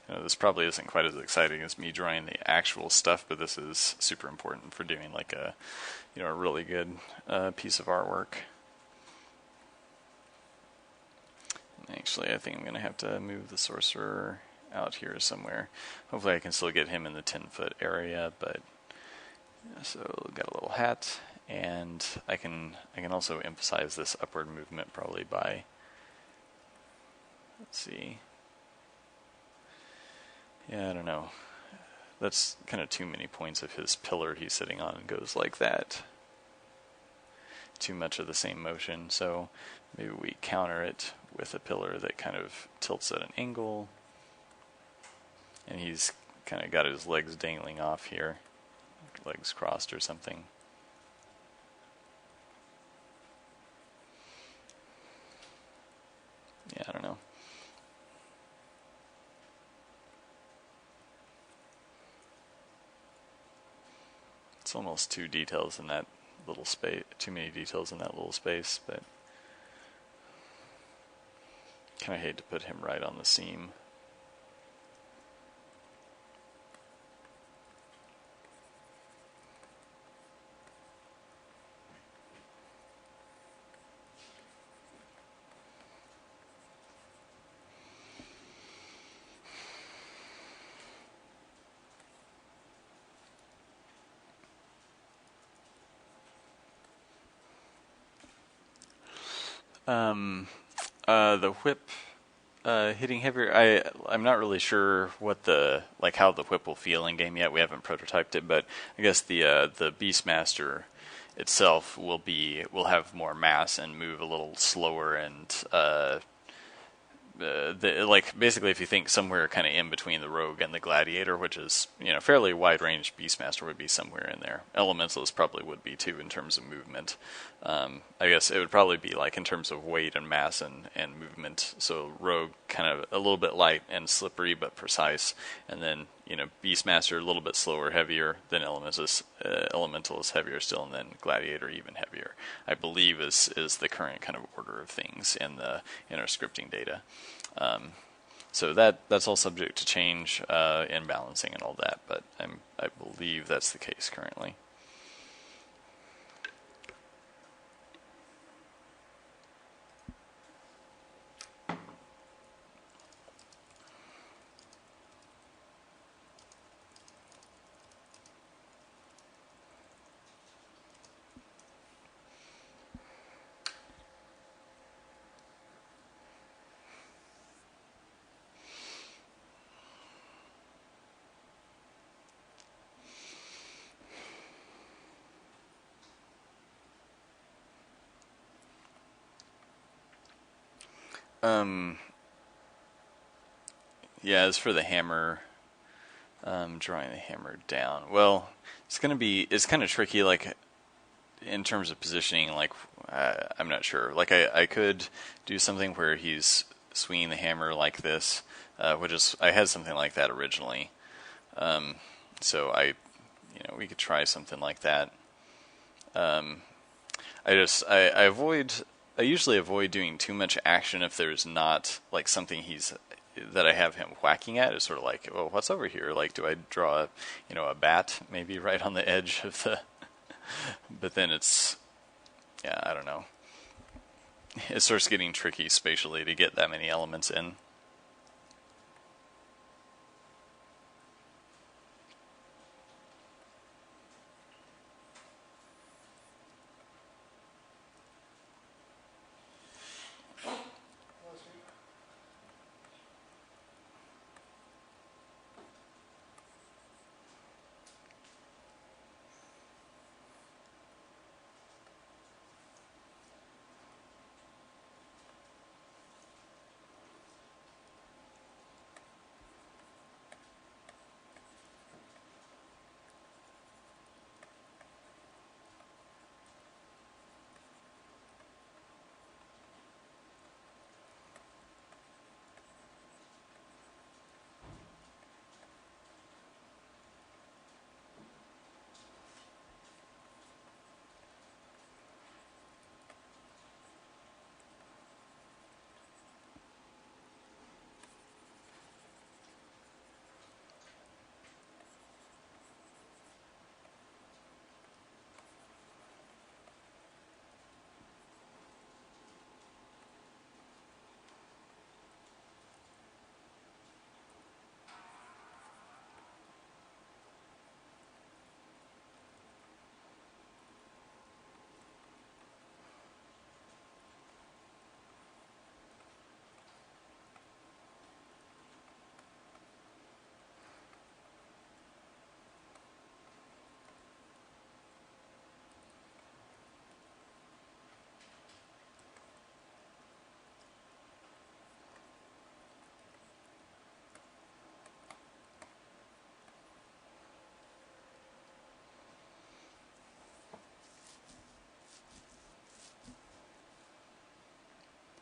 You know, this probably isn't quite as exciting as me drawing the actual stuff, but this is super important for doing like a really good piece of artwork. Actually, I think I'm going to have to move the sorcerer out here somewhere. Hopefully I can still get him in the 10-foot area, but so got a little hat, and I can also emphasize this upward movement probably by, let's see. Yeah, I don't know. That's kind of too many points of his pillar he's sitting on and goes like that. Too much of the same motion, so maybe we counter it with a pillar that kind of tilts at an angle. And he's kind of got his legs dangling off here, legs crossed or something. Yeah, I don't know. It's almost too details in that little space, too many details in that little space, but kind of hate to put him right on the seam. The whip hitting heavier. I'm not really sure what how the whip will feel in game yet. We haven't prototyped it, but I guess the Beastmaster itself will have more mass and move a little slower, and basically if you think somewhere kind of in between the rogue and the gladiator, which is fairly wide range, Beastmaster would be somewhere in there. Elementalist probably would be too in terms of movement. I guess it would probably be like in terms of weight and mass and movement. So rogue kind of a little bit light and slippery but precise, and then Beastmaster a little bit slower, heavier, then Elementalist heavier still, and then Gladiator even heavier. I believe is the current kind of order of things in our scripting data. So that's all subject to change in balancing and all that, but I believe that's the case currently. Yeah, as for the hammer, drawing the hammer down. Well, it's kind of tricky. Like, in terms of positioning, like I'm not sure. Like I could do something where he's swinging the hammer like this, which is I had something like that originally. So we could try something like that. I usually avoid doing too much action if there's not like something that I have him whacking at. It's sort of like, well, what's over here? Like, do I draw a bat maybe right on the edge of the? But then yeah, I don't know. It starts getting tricky spatially to get that many elements in.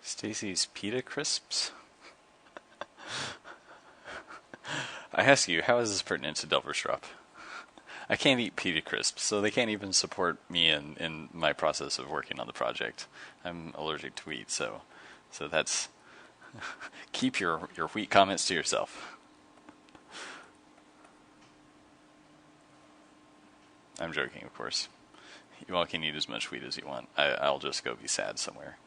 Stacy's Pita Crisps? I ask you, how is this pertinent to Delver's Drop? I can't eat Pita Crisps, so they can't even support me in my process of working on the project. I'm allergic to wheat, so that's... Keep your wheat comments to yourself. I'm joking, of course. You all can eat as much wheat as you want. I'll just go be sad somewhere.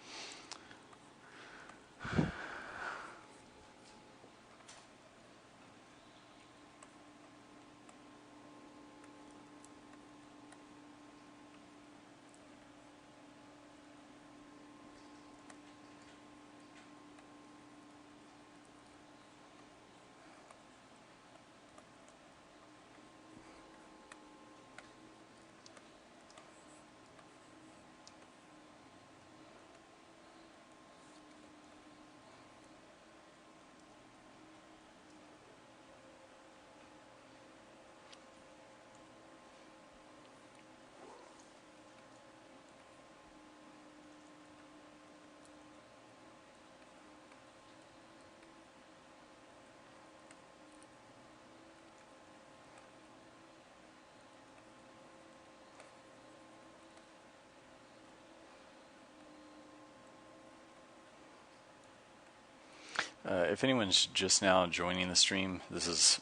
If anyone's just now joining the stream, this is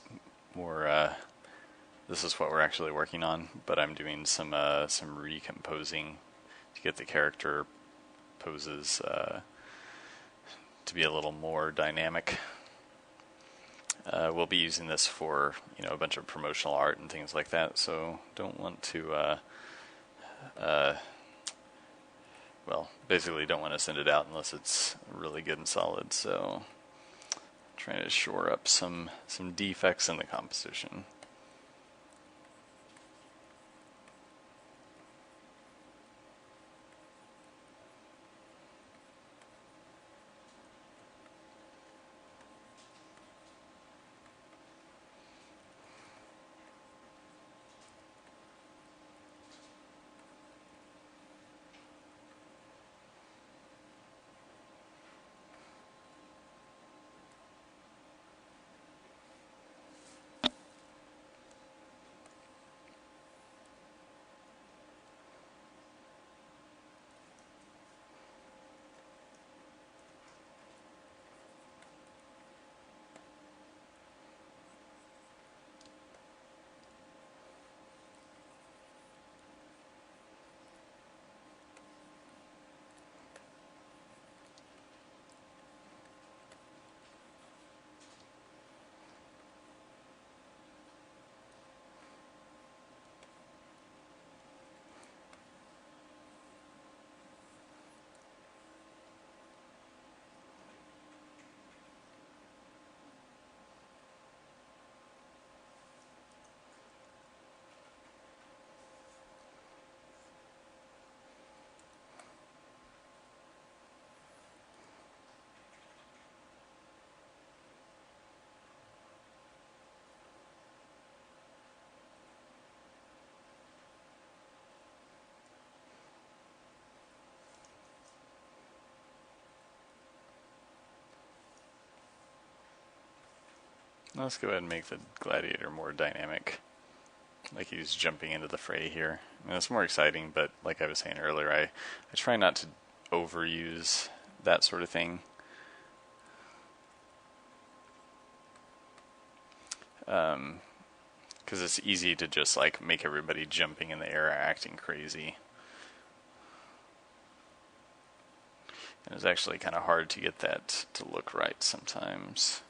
what we're actually working on. But I'm doing some recomposing to get the character poses to be a little more dynamic. We'll be using this for a bunch of promotional art and things like that. So don't want to basically don't want to send it out unless it's really good and solid. So trying to shore up some defects in the composition. Let's go ahead and make the gladiator more dynamic. Like he's jumping into the fray here. I mean, it's more exciting, but like I was saying earlier, I try not to overuse that sort of thing. Because it's easy to just like make everybody jumping in the air acting crazy. And it's actually kind of hard to get that to look right sometimes.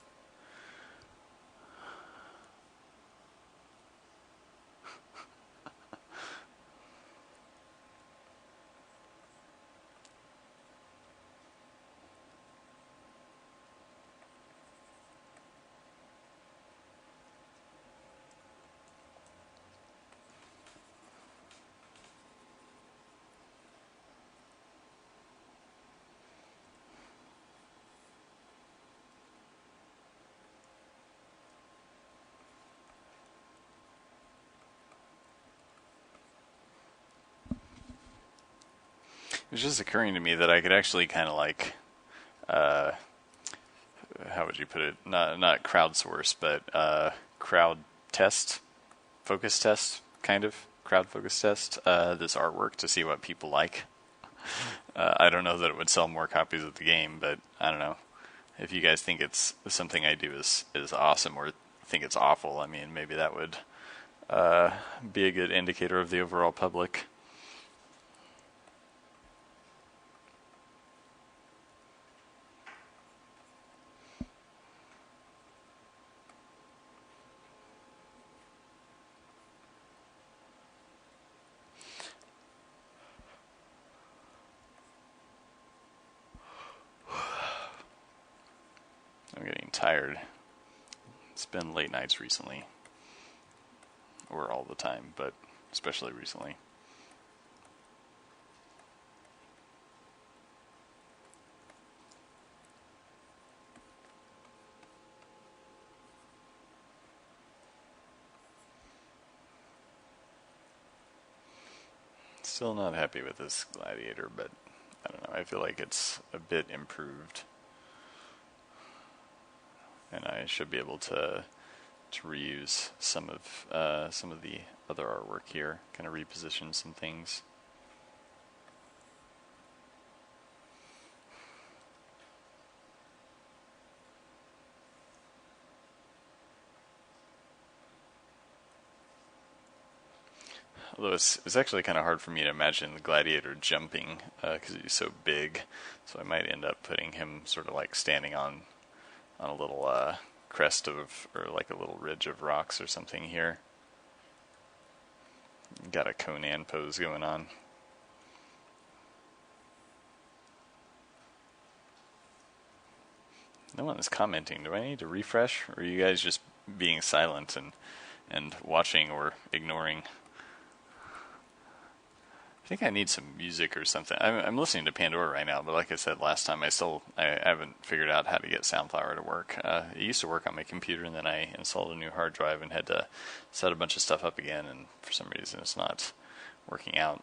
It was just occurring to me that I could actually kind of like, uh, how would you put it? Not crowdsource, but crowd test, focus test, kind of crowd focus test. This artwork to see what people like. I don't know that it would sell more copies of the game, but I don't know. If you guys think it's something I do is awesome or think it's awful, I mean, maybe that would be a good indicator of the overall public. I'm getting tired. It's been late nights recently. Or all the time, but especially recently. Still not happy with this gladiator, but I don't know. I feel like it's a bit improved. And I should be able to reuse some of the other artwork here, kind of reposition some things. Although it's actually kind of hard for me to imagine the gladiator jumping because he's so big, so I might end up putting him sort of like standing on a little crest of, or like a little ridge of rocks or something here. Got a Conan pose going on. No one is commenting. Do I need to refresh, or are you guys just being silent and watching or ignoring? I think I need some music or something. I'm listening to Pandora right now, but like I said last time, I haven't figured out how to get Soundflower to work. It used to work on my computer, and then I installed a new hard drive and had to set a bunch of stuff up again, and for some reason it's not working out.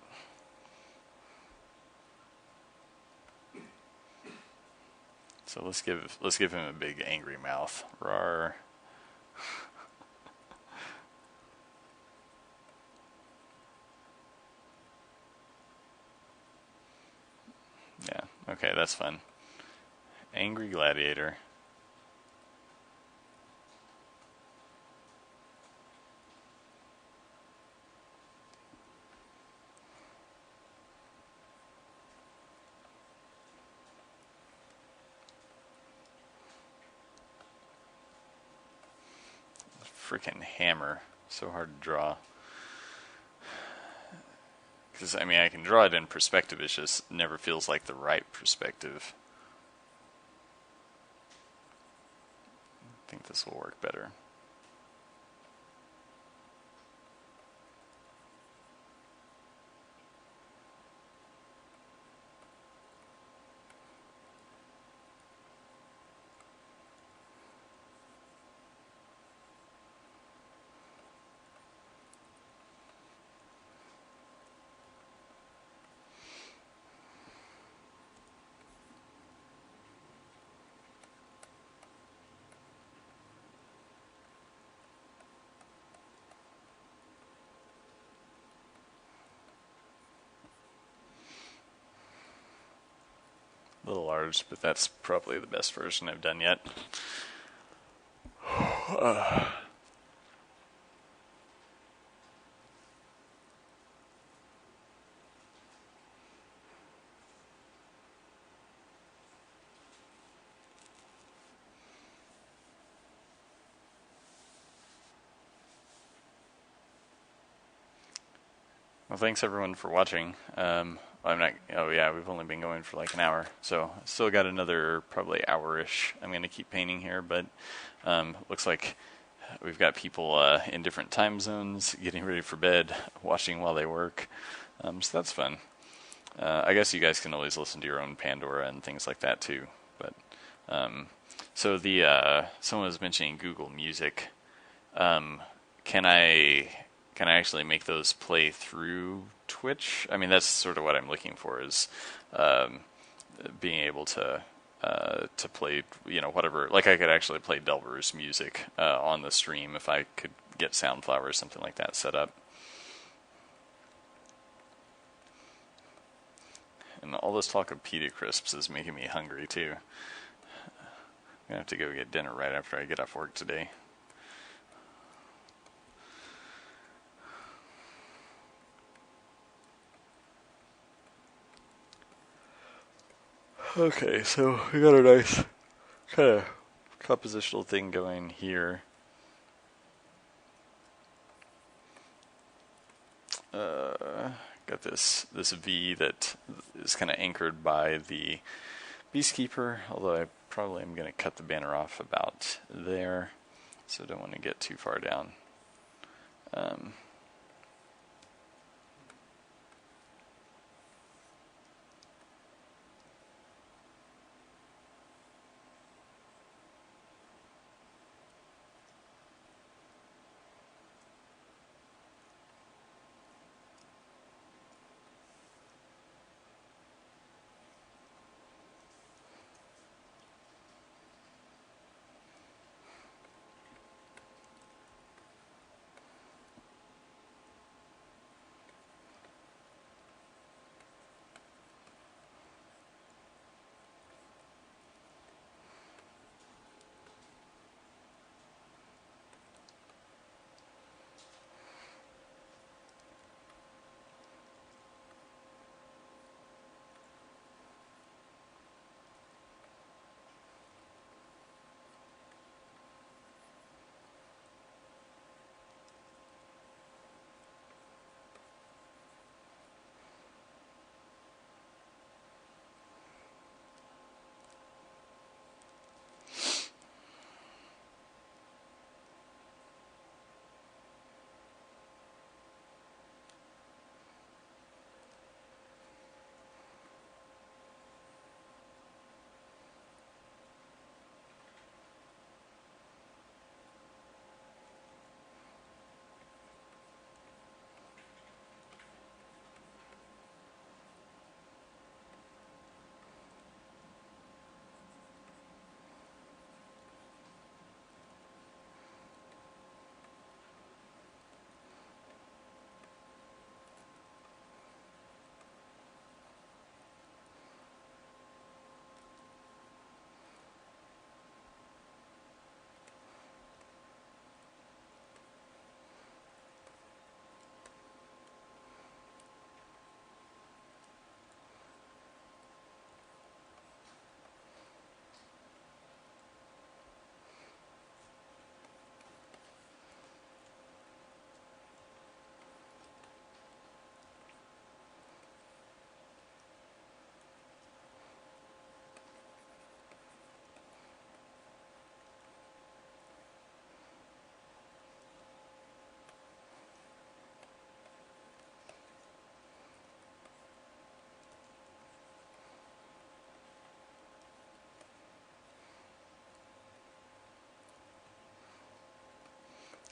So let's give him a big angry mouth. Rawr. Yeah, okay, that's fun. Angry gladiator. Freaking hammer. So hard to draw. Because, I mean, I can draw it in perspective, it just never feels like the right perspective. I think this will work better. little large, but that's probably the best version I've done yet. Well, thanks everyone for watching. I'm not. Oh yeah, we've only been going for like an hour, so still got another probably hour-ish. I'm gonna keep painting here, but looks like we've got people in different time zones, getting ready for bed, watching while they work. So that's fun. I guess you guys can always listen to your own Pandora and things like that too. But so the someone was mentioning Google Music. Can I actually make those play through Twitch? I mean, that's sort of what I'm looking for, is being able to play, whatever. Like, I could actually play Delver's music on the stream if I could get Soundflower or something like that set up. And all this talk of pita crisps is making me hungry too. I'm gonna have to go get dinner right after I get off work today. Okay, so we got a nice kind of compositional thing going here. Got this V that is kind of anchored by the Beastkeeper, although I probably am going to cut the banner off about there, so don't want to get too far down.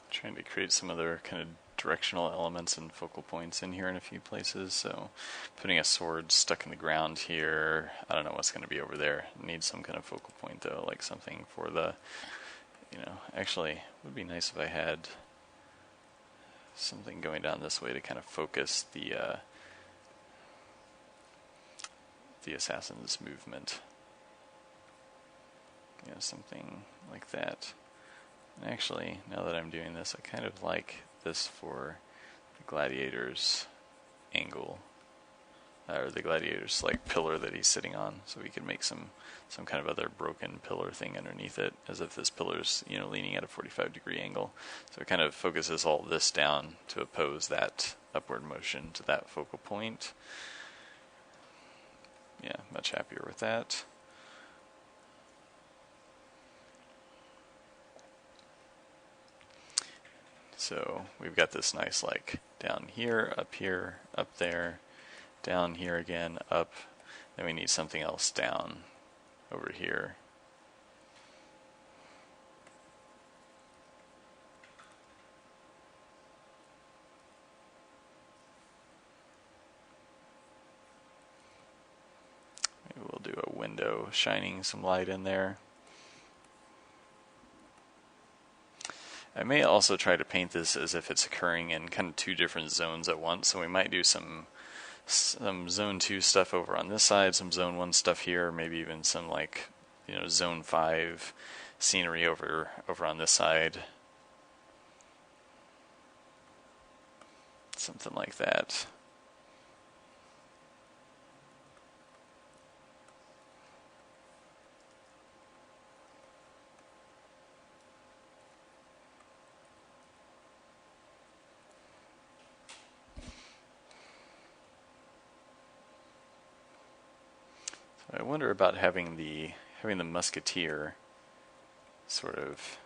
Trying to create some other kind of directional elements and focal points in here in a few places. So putting a sword stuck in the ground here, I don't know what's going to be over there. Need some kind of focal point though, like something for the, actually it would be nice if I had something going down this way to kind of focus the assassin's movement. something like that. And actually, now that I'm doing this, I kind of like this for the gladiator's angle, or the gladiator's like pillar that he's sitting on. So we could make some kind of other broken pillar thing underneath it, as if this pillar's leaning at a 45-degree angle. So it kind of focuses all this down to oppose that upward motion to that focal point. Yeah, much happier with that. So we've got this nice like down here, up there, down here again, up. Then we need something else down over here. Maybe we'll do a window shining some light in there. I may also try to paint this as if it's occurring in kind of two different zones at once. So we might do some zone 2 stuff over on this side, some zone 1 stuff here, maybe even some like zone 5 scenery over on this side. Something like that. I wonder about having the musketeer sort of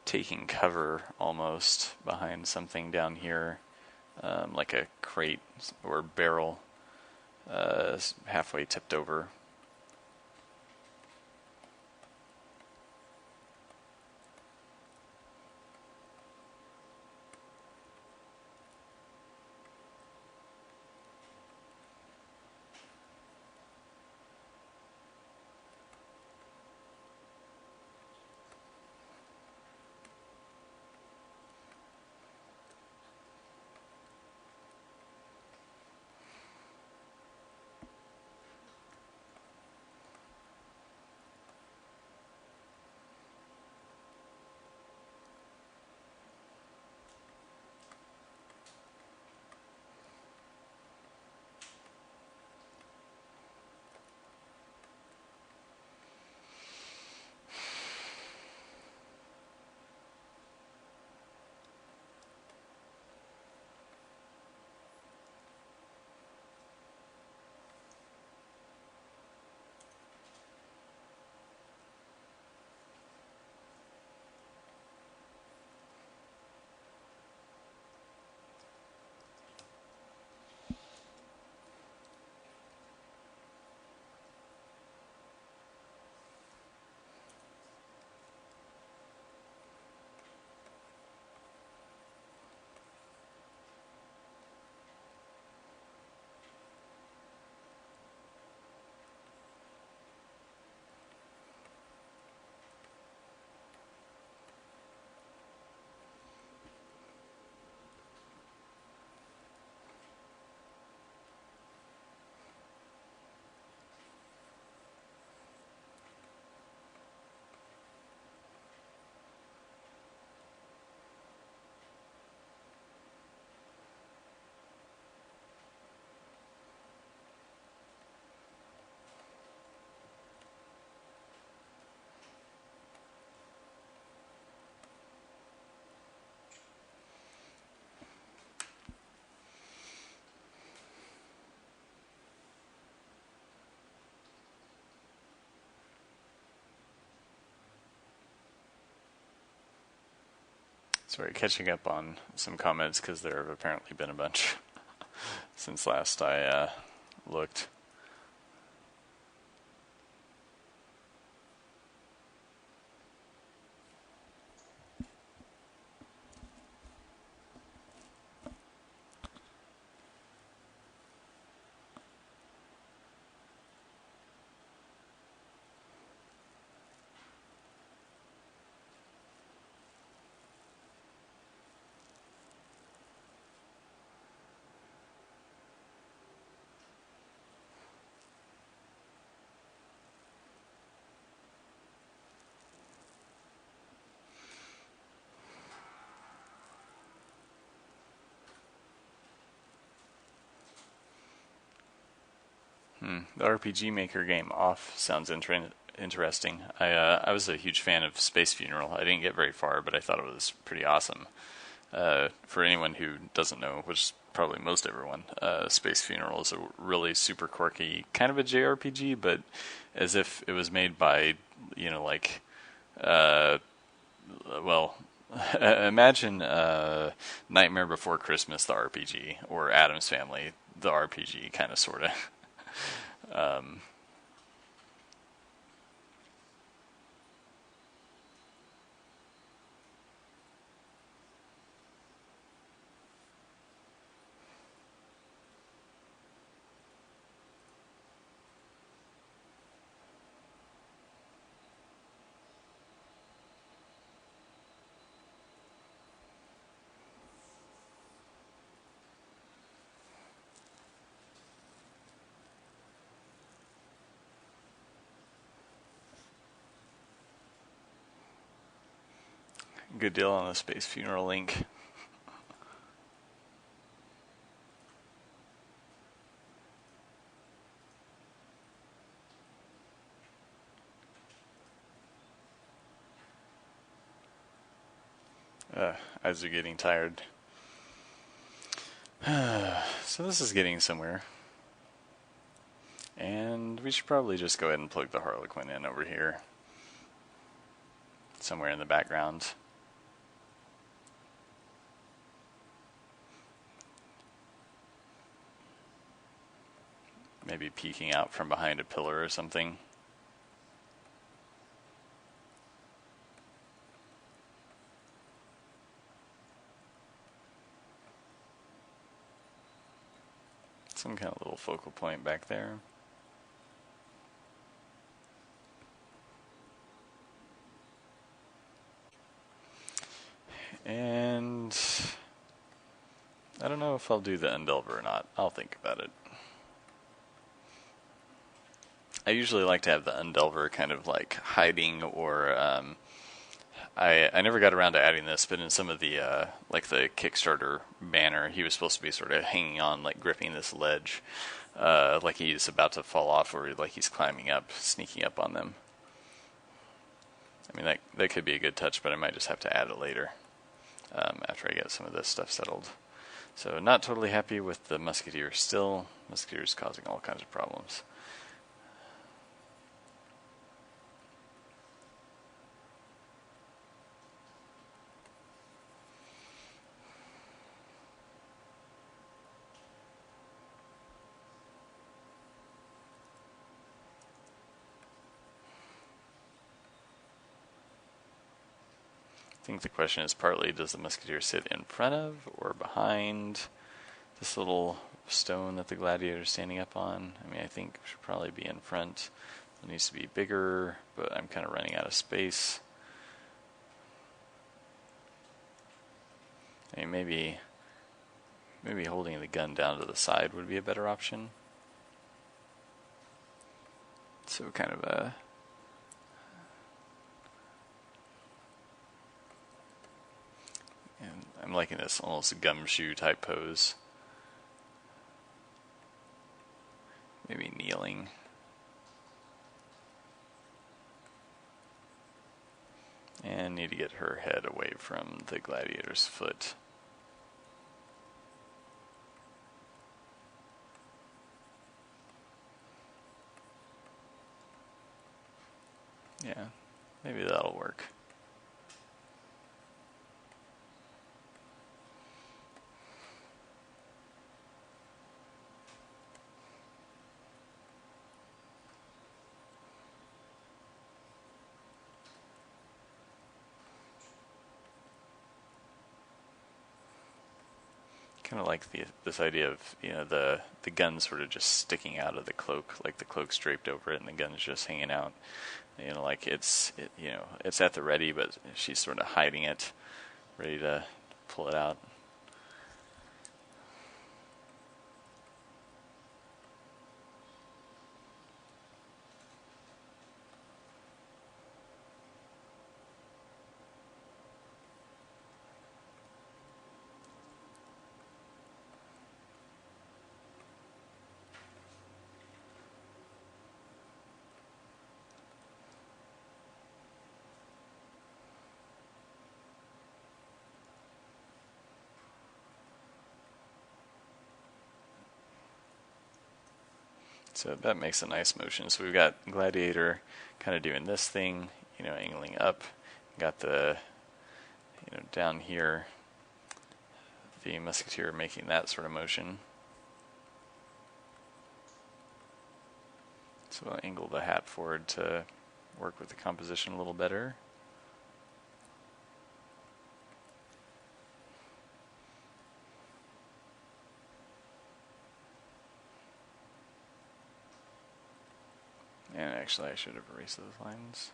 taking cover almost behind something down here, like a crate or barrel, halfway tipped over. Sorry, catching up on some comments because there have apparently been a bunch since last I looked. The RPG Maker game off sounds interesting. I was a huge fan of Space Funeral. I didn't get very far, but I thought it was pretty awesome. For anyone who doesn't know, which is probably most everyone, Space Funeral is a really super quirky kind of a JRPG, but as if it was made by, like, well, imagine Nightmare Before Christmas, the RPG, or Addams Family, the RPG, kind of, sort of. Good deal on the Space Funeral link. Eyes are getting tired. So this is getting somewhere. And we should probably just go ahead and plug the Harlequin in over here. Somewhere in the background. Maybe peeking out from behind a pillar or something. Some kind of little focal point back there. And I don't know if I'll do the Undelver or not. I'll think about it. I usually like to have the Undelver kind of like hiding, or I never got around to adding this, but in some of the like the Kickstarter banner, he was supposed to be sort of hanging on, like gripping this ledge, like he's about to fall off, or like he's climbing up, sneaking up on them. I mean, that could be a good touch, but I might just have to add it later after I get some of this stuff settled. So not totally happy with the Musketeer still. Musketeer's causing all kinds of problems. I think the question is partly, does the Musketeer sit in front of or behind this little stone that the gladiator is standing up on? I mean, I think it should probably be in front. It needs to be bigger, but I'm kind of running out of space. I mean, maybe holding the gun down to the side would be a better option. So kind of a... And I'm liking this almost gumshoe type pose. Maybe kneeling. And need to get her head away from the gladiator's foot. Yeah, maybe that'll work. Kind of like this idea of the gun sort of just sticking out of the cloak, like the cloak's draped over it and the gun's just hanging out. Like it's at the ready, but she's sort of hiding it, ready to pull it out. So that makes a nice motion. So we've got Gladiator kind of doing this thing, angling up. Got the, down here, the Musketeer making that sort of motion. So I'll angle the hat forward to work with the composition a little better. And actually I should have erased those lines.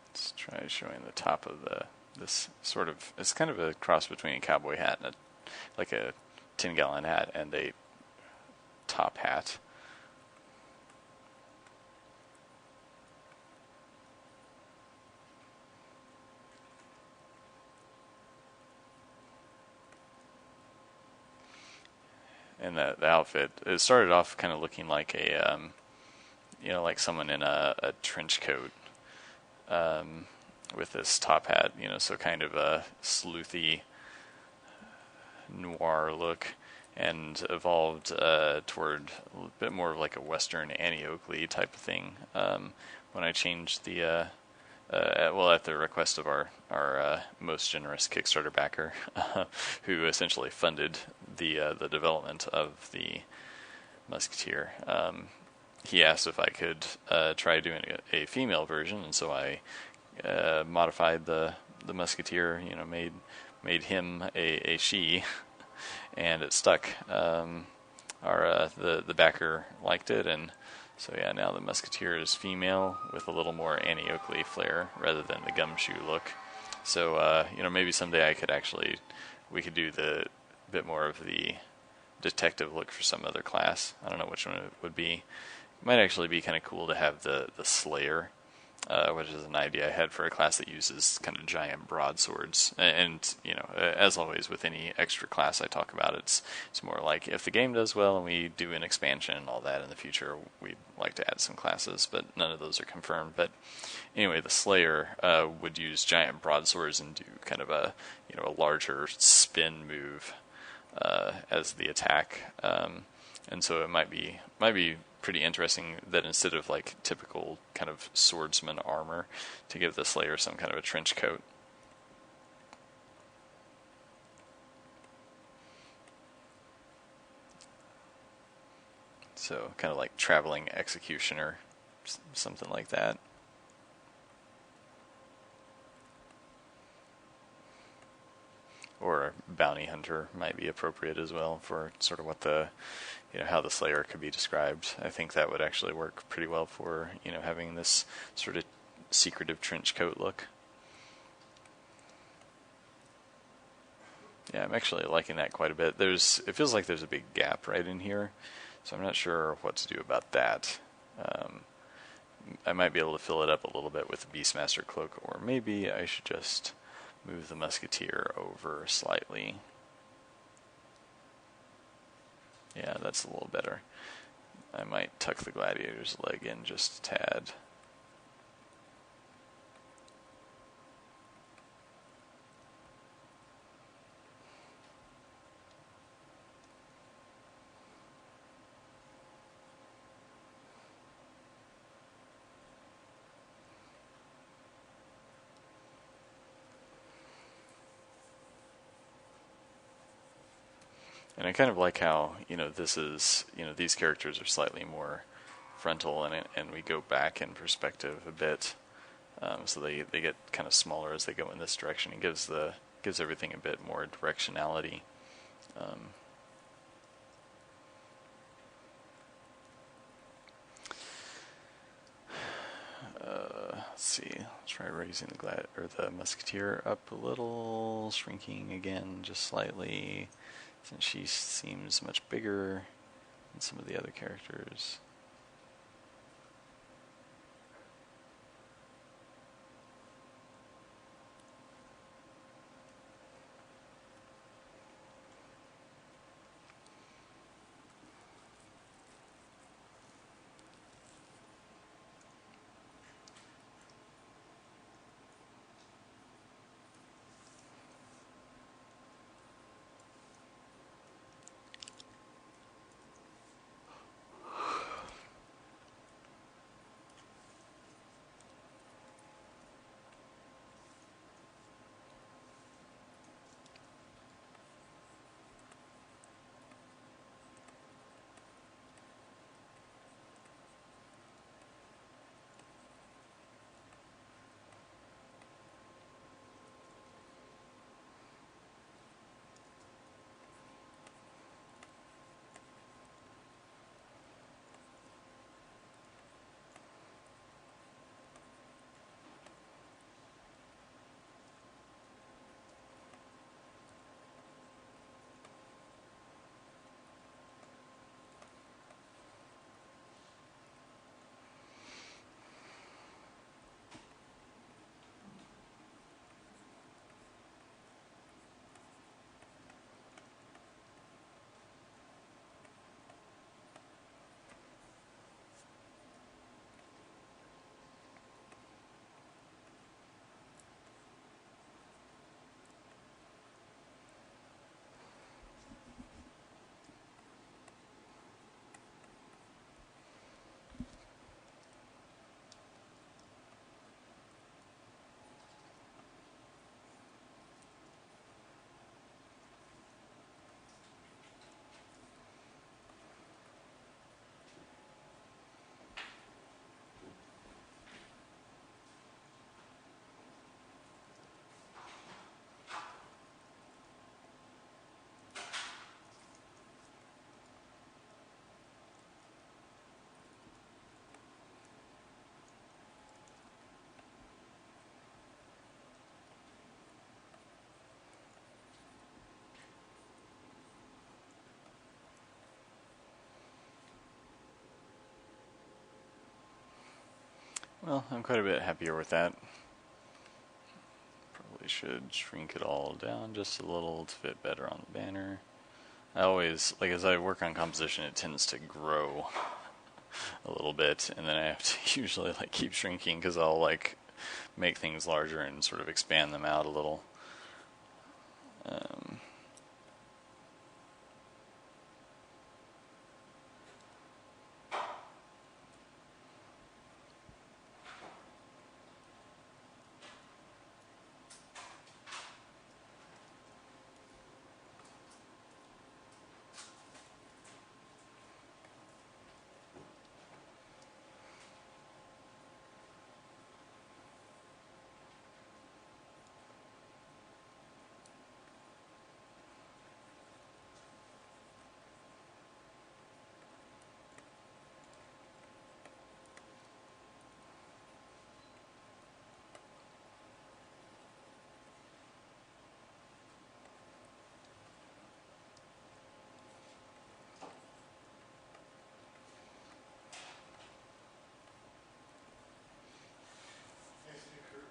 Let's try showing the top of this sort of, it's kind of a cross between a cowboy hat and like a 10-gallon hat and a top hat. And the outfit, it started off kind of looking like a, like someone in a trench coat with this top hat, so kind of a sleuthy noir look, and evolved toward a bit more of like a Western Annie Oakley type of thing when I changed the at the request of our most generous Kickstarter backer, who essentially funded the development of the Musketeer. He asked if I could try doing a female version, and so I modified the Musketeer. Made him a she, and it stuck. The backer liked it, and so yeah, now the Musketeer is female with a little more Annie Oakley flair rather than the gumshoe look. So maybe someday we could do the bit more of the detective look for some other class. I don't know which one it would be. It might actually be kind of cool to have the Slayer, which is an idea I had for a class that uses kind of giant broadswords. And as always with any extra class I talk about, it's more like if the game does well and we do an expansion and all that in the future, we'd like to add some classes, but none of those are confirmed. But anyway, the Slayer would use giant broadswords and do kind of a larger spin move as the attack, and so it might be pretty interesting that instead of like typical kind of swordsman armor, to give the Slayer some kind of a trench coat. So kind of like traveling executioner, something like that. Or bounty hunter might be appropriate as well for sort of what the, how the Slayer could be described. I think that would actually work pretty well for, having this sort of secretive trench coat look. Yeah, I'm actually liking that quite a bit. It feels like there's a big gap right in here, so I'm not sure what to do about that. I might be able to fill it up a little bit with the Beastmaster cloak, or maybe I should just move the Musketeer over slightly. Yeah, that's a little better. I might tuck the Gladiator's leg in just a tad. And I kind of like how, this is, these characters are slightly more frontal, and we go back in perspective a bit, so they get kind of smaller as they go in this direction. It gives everything a bit more directionality. Let's see. Let's try raising the Musketeer up a little, shrinking again just slightly, since she seems much bigger than some of the other characters. Well, I'm quite a bit happier with that. Probably should shrink it all down just a little to fit better on the banner. I always, like as I work on composition, it tends to grow a little bit, and then I have to usually like keep shrinking because I'll like make things larger and sort of expand them out a little. Um, Hey, Steve Kurt.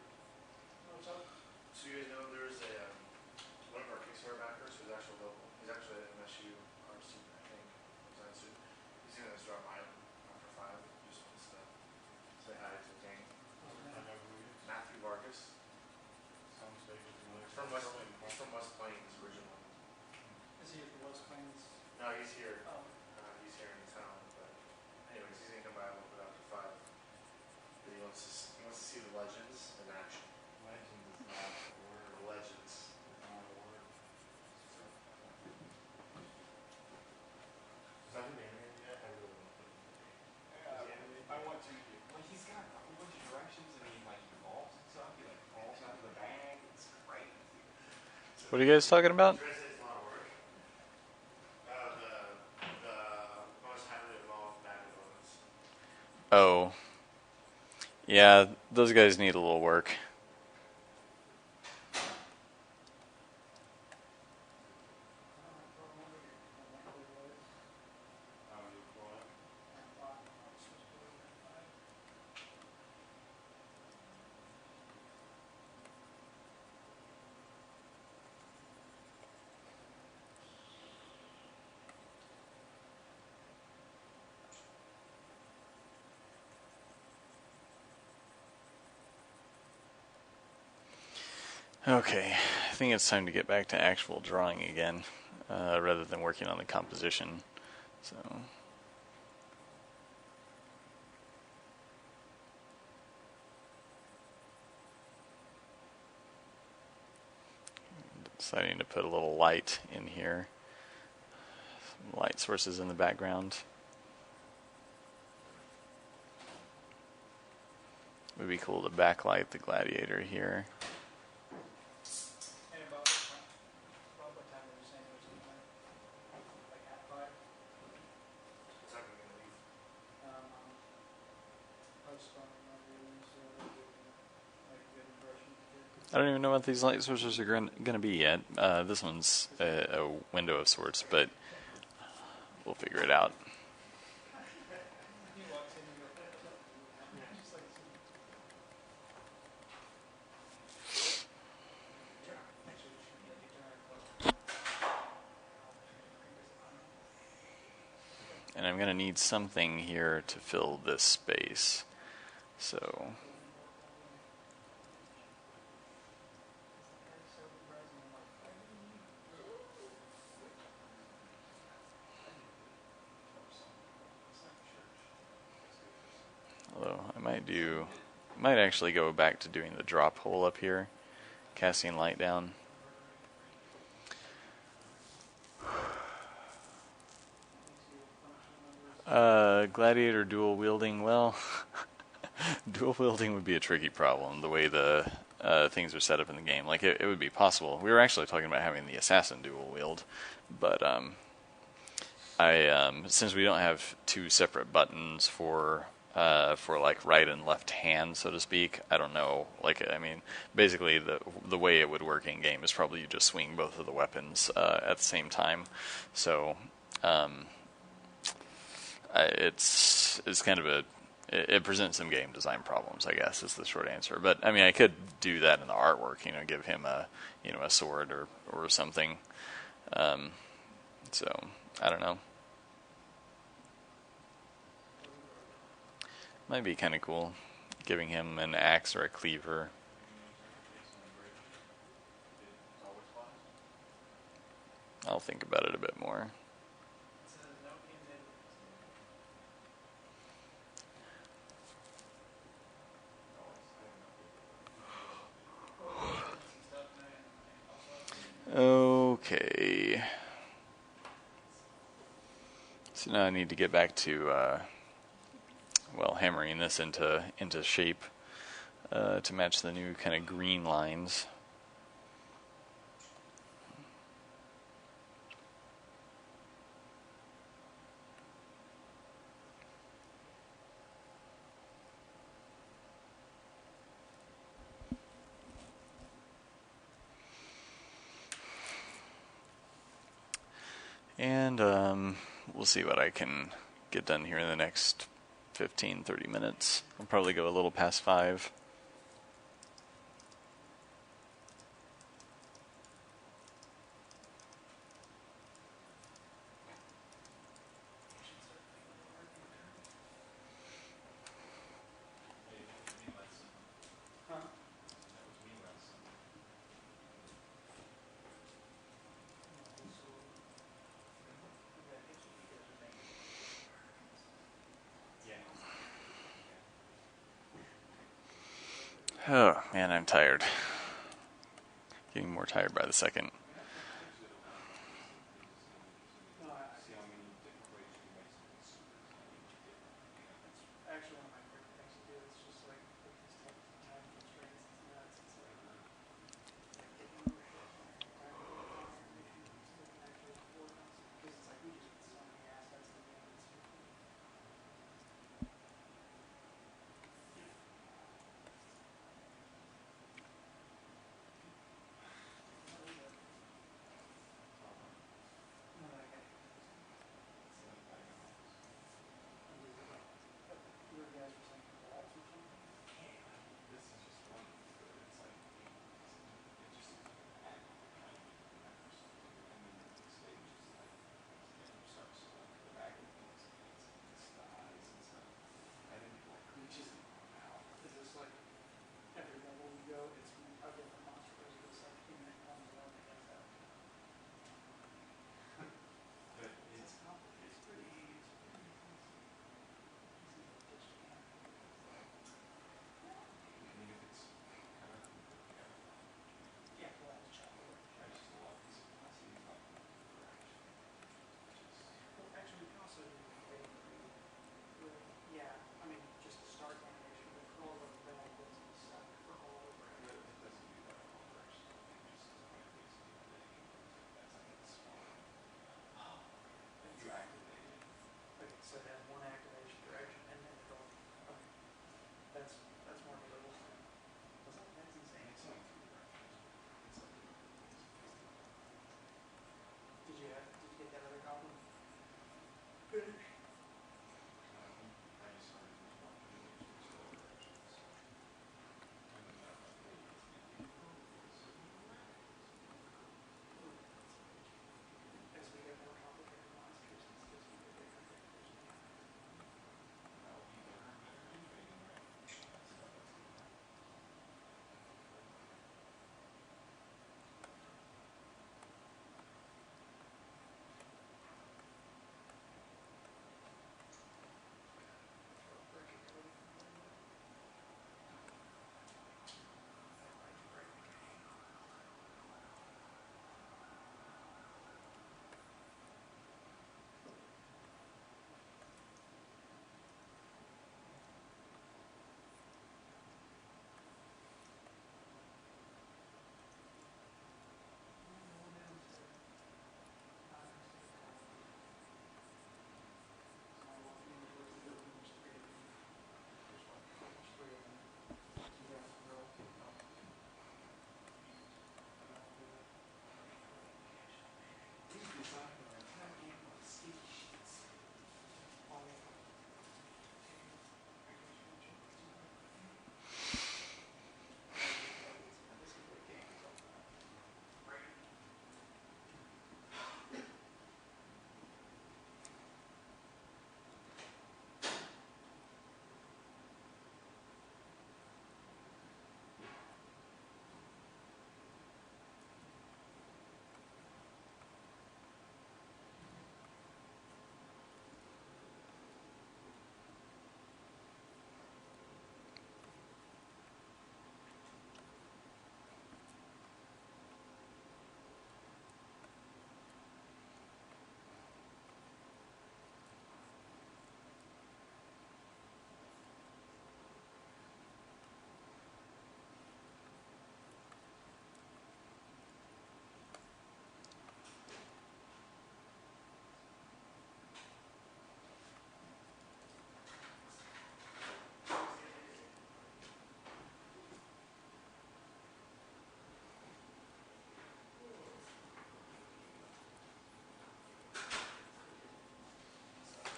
What's up? So you guys know there's a one of our Kickstarter backers who's actually local. He's actually an MSU art student, I think. Design student. He's gonna start my after 5. Just wants to say hi to the gang. I know who he is. Matthew Vargas. Sounds vaguely familiar. He's from West Plains originally. Is he at the West Plains? No, he's here. Oh, He's here in town, but anyways, he's gonna come by a little bit after 5. But he wants to see the legends in action. Legend is not a word. The legends. It's not a word. Is that an animated yet? I really want to put it in the game. I want to. Like he's got a whole bunch of directions and he like evolves and stuff. He like falls out of the bag. It's crazy. what are you guys talking about? Try to say it's a lot of work. The most highly evolved vagabonds. Oh, yeah, those guys need a little work. How do you call it? Okay, I think it's time to get back to actual drawing again, rather than working on the composition. So, deciding to put a little light in here, some light sources in the background. Would be cool to backlight the gladiator here. and about what time were you saying it was sometime? Like at 5? It's not going to leave. Postponing my reading so that we can make a good impression of the kid. I don't even know what these light sources are going to be yet. This one's a window of sorts, but we'll figure it out. He walks in and goes, just like, actually, we should get a guitar. And I'm going to need something here to fill this space. So, although might actually go back to doing the drop hole up here, casting light down. Gladiator dual wielding, well, dual wielding would be a tricky problem, the way the things are set up in the game. Like, it would be possible. We were actually talking about having the assassin dual wield, but since we don't have two separate buttons for like right and left hand, so to speak, I don't know. Like, I mean, basically the way it would work in game is probably you just swing both of the weapons at the same time. So it's kind of a it presents some game design problems, I guess, is the short answer. But I mean, I could do that in the artwork, give him a sword or something. So I don't know. Might be kind of cool, giving him an axe or a cleaver. I'll think about it a bit more. It says no game did. Some stuff and I also Okay. So now I need to get back to hammering this into shape to match the new kind of green lines. And we'll see what I can get done here in the next 15-30 minutes. I'll probably go a little past 5. Huh? Oh, man, I'm tired. Getting more tired by the second. No, actually one of my favorite things to do is just like with these type of time constraints. It's nuts. It's like taking ownership and time to work on animation so they can actually work on stuff. Because it's like we just get so many assets in the game. It's so cool.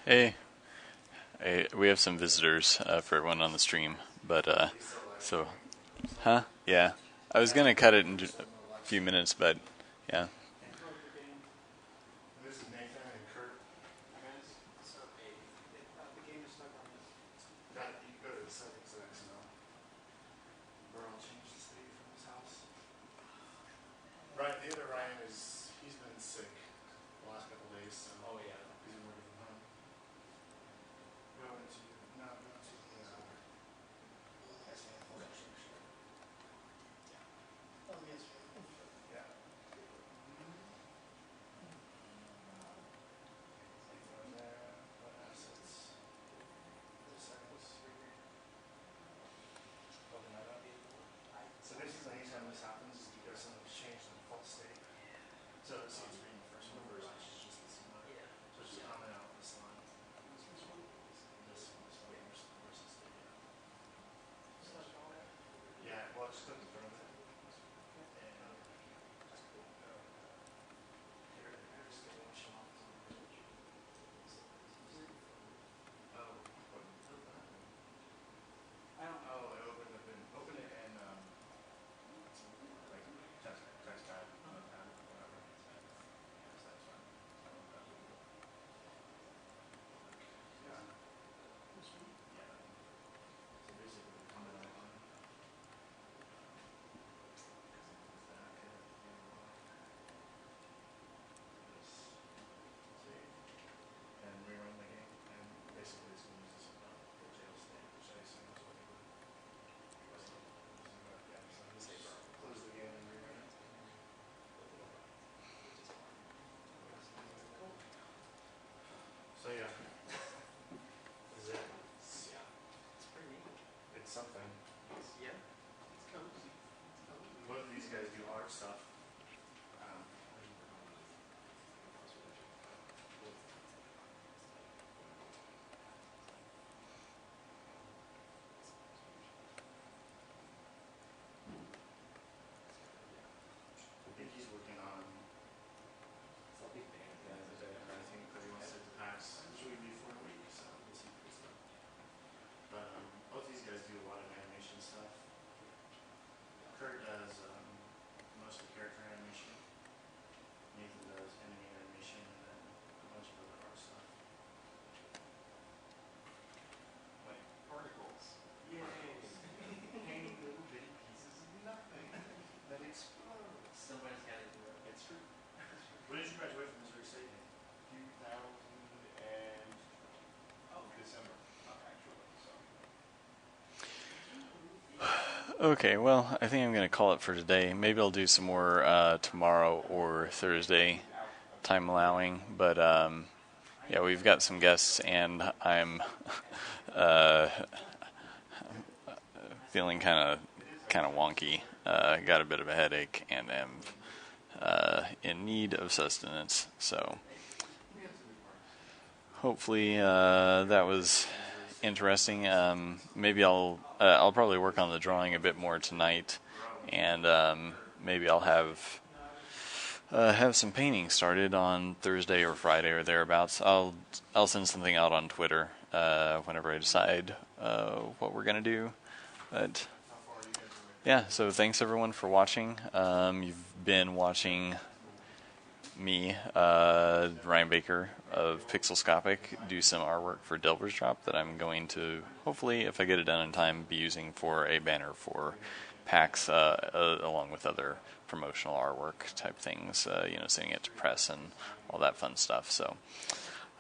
Hey, we have some visitors for everyone on the stream, but so, huh? Yeah, I was gonna cut it in a few minutes, but yeah. Love the game. This is Nathan and Kurt. So, the game is stuck on this. Got it. You can go to the settings of XML. Burl changed the state from his house. Right, the other Ryan he's been sick the last couple days, so Oh, yeah. he's been working from home. Go into no, go into Oh, yes. yeah. Go in there, what assets? The settings. Open that up. So basically, anytime this happens, is because something's changed in the default state. So it seems to be the first one versus just this one. So just comment out this line. This one versus the Stuck on it. yeah. Well, just click the front of it. And here's the one shot. Oh, what happened? I don't know. Oh, it open it and like text tab, notepad, whatever. Yes, that's fine. Yeah. This one. Yeah. So basically, comment on line. That could be see, and rerun the game, and basically it's going to use this the jail state, which I assume is what it would. Yeah, so just close the game and rerun it. So yeah, is it? It's pretty neat. It's something. Yeah. It's cozy. Both of these guys do art stuff. I think he's working on It's a big band. I think that he wants it to pass. It's really before a week, so we'll see if it's done. But both these guys do a lot of animation stuff. Kurt does most of the character animation. Nathan does enemy animation and then a bunch of other art stuff. Like particles. Yay! Painting little bitty pieces of nothing that explode. Somebody's got to do it. It's true. When did you graduate from Missouri State? 2000 and December, actually. So. Okay, well, I think I'm gonna call it for today. Maybe I'll do some more tomorrow or Thursday, time allowing. But yeah, we've got some guests, and I'm feeling kind of wonky. Got a bit of a headache, and am in need of sustenance. So hopefully that was interesting. Maybe I'll probably work on the drawing a bit more tonight, and maybe I'll have some painting started on Thursday or Friday or thereabouts. I'll send something out on Twitter whenever I decide what we're gonna do. But yeah, so thanks everyone for watching. You've been watching me, Ryan Baker of Pixelscopic, do some artwork for Delver's Drop that I'm going to, hopefully, if I get it done in time, be using for a banner for PAX, along with other promotional artwork type things, sending it to press and all that fun stuff. So,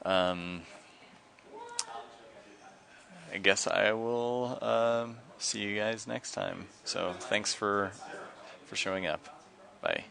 I guess I will see you guys next time. So, thanks for showing up. Bye.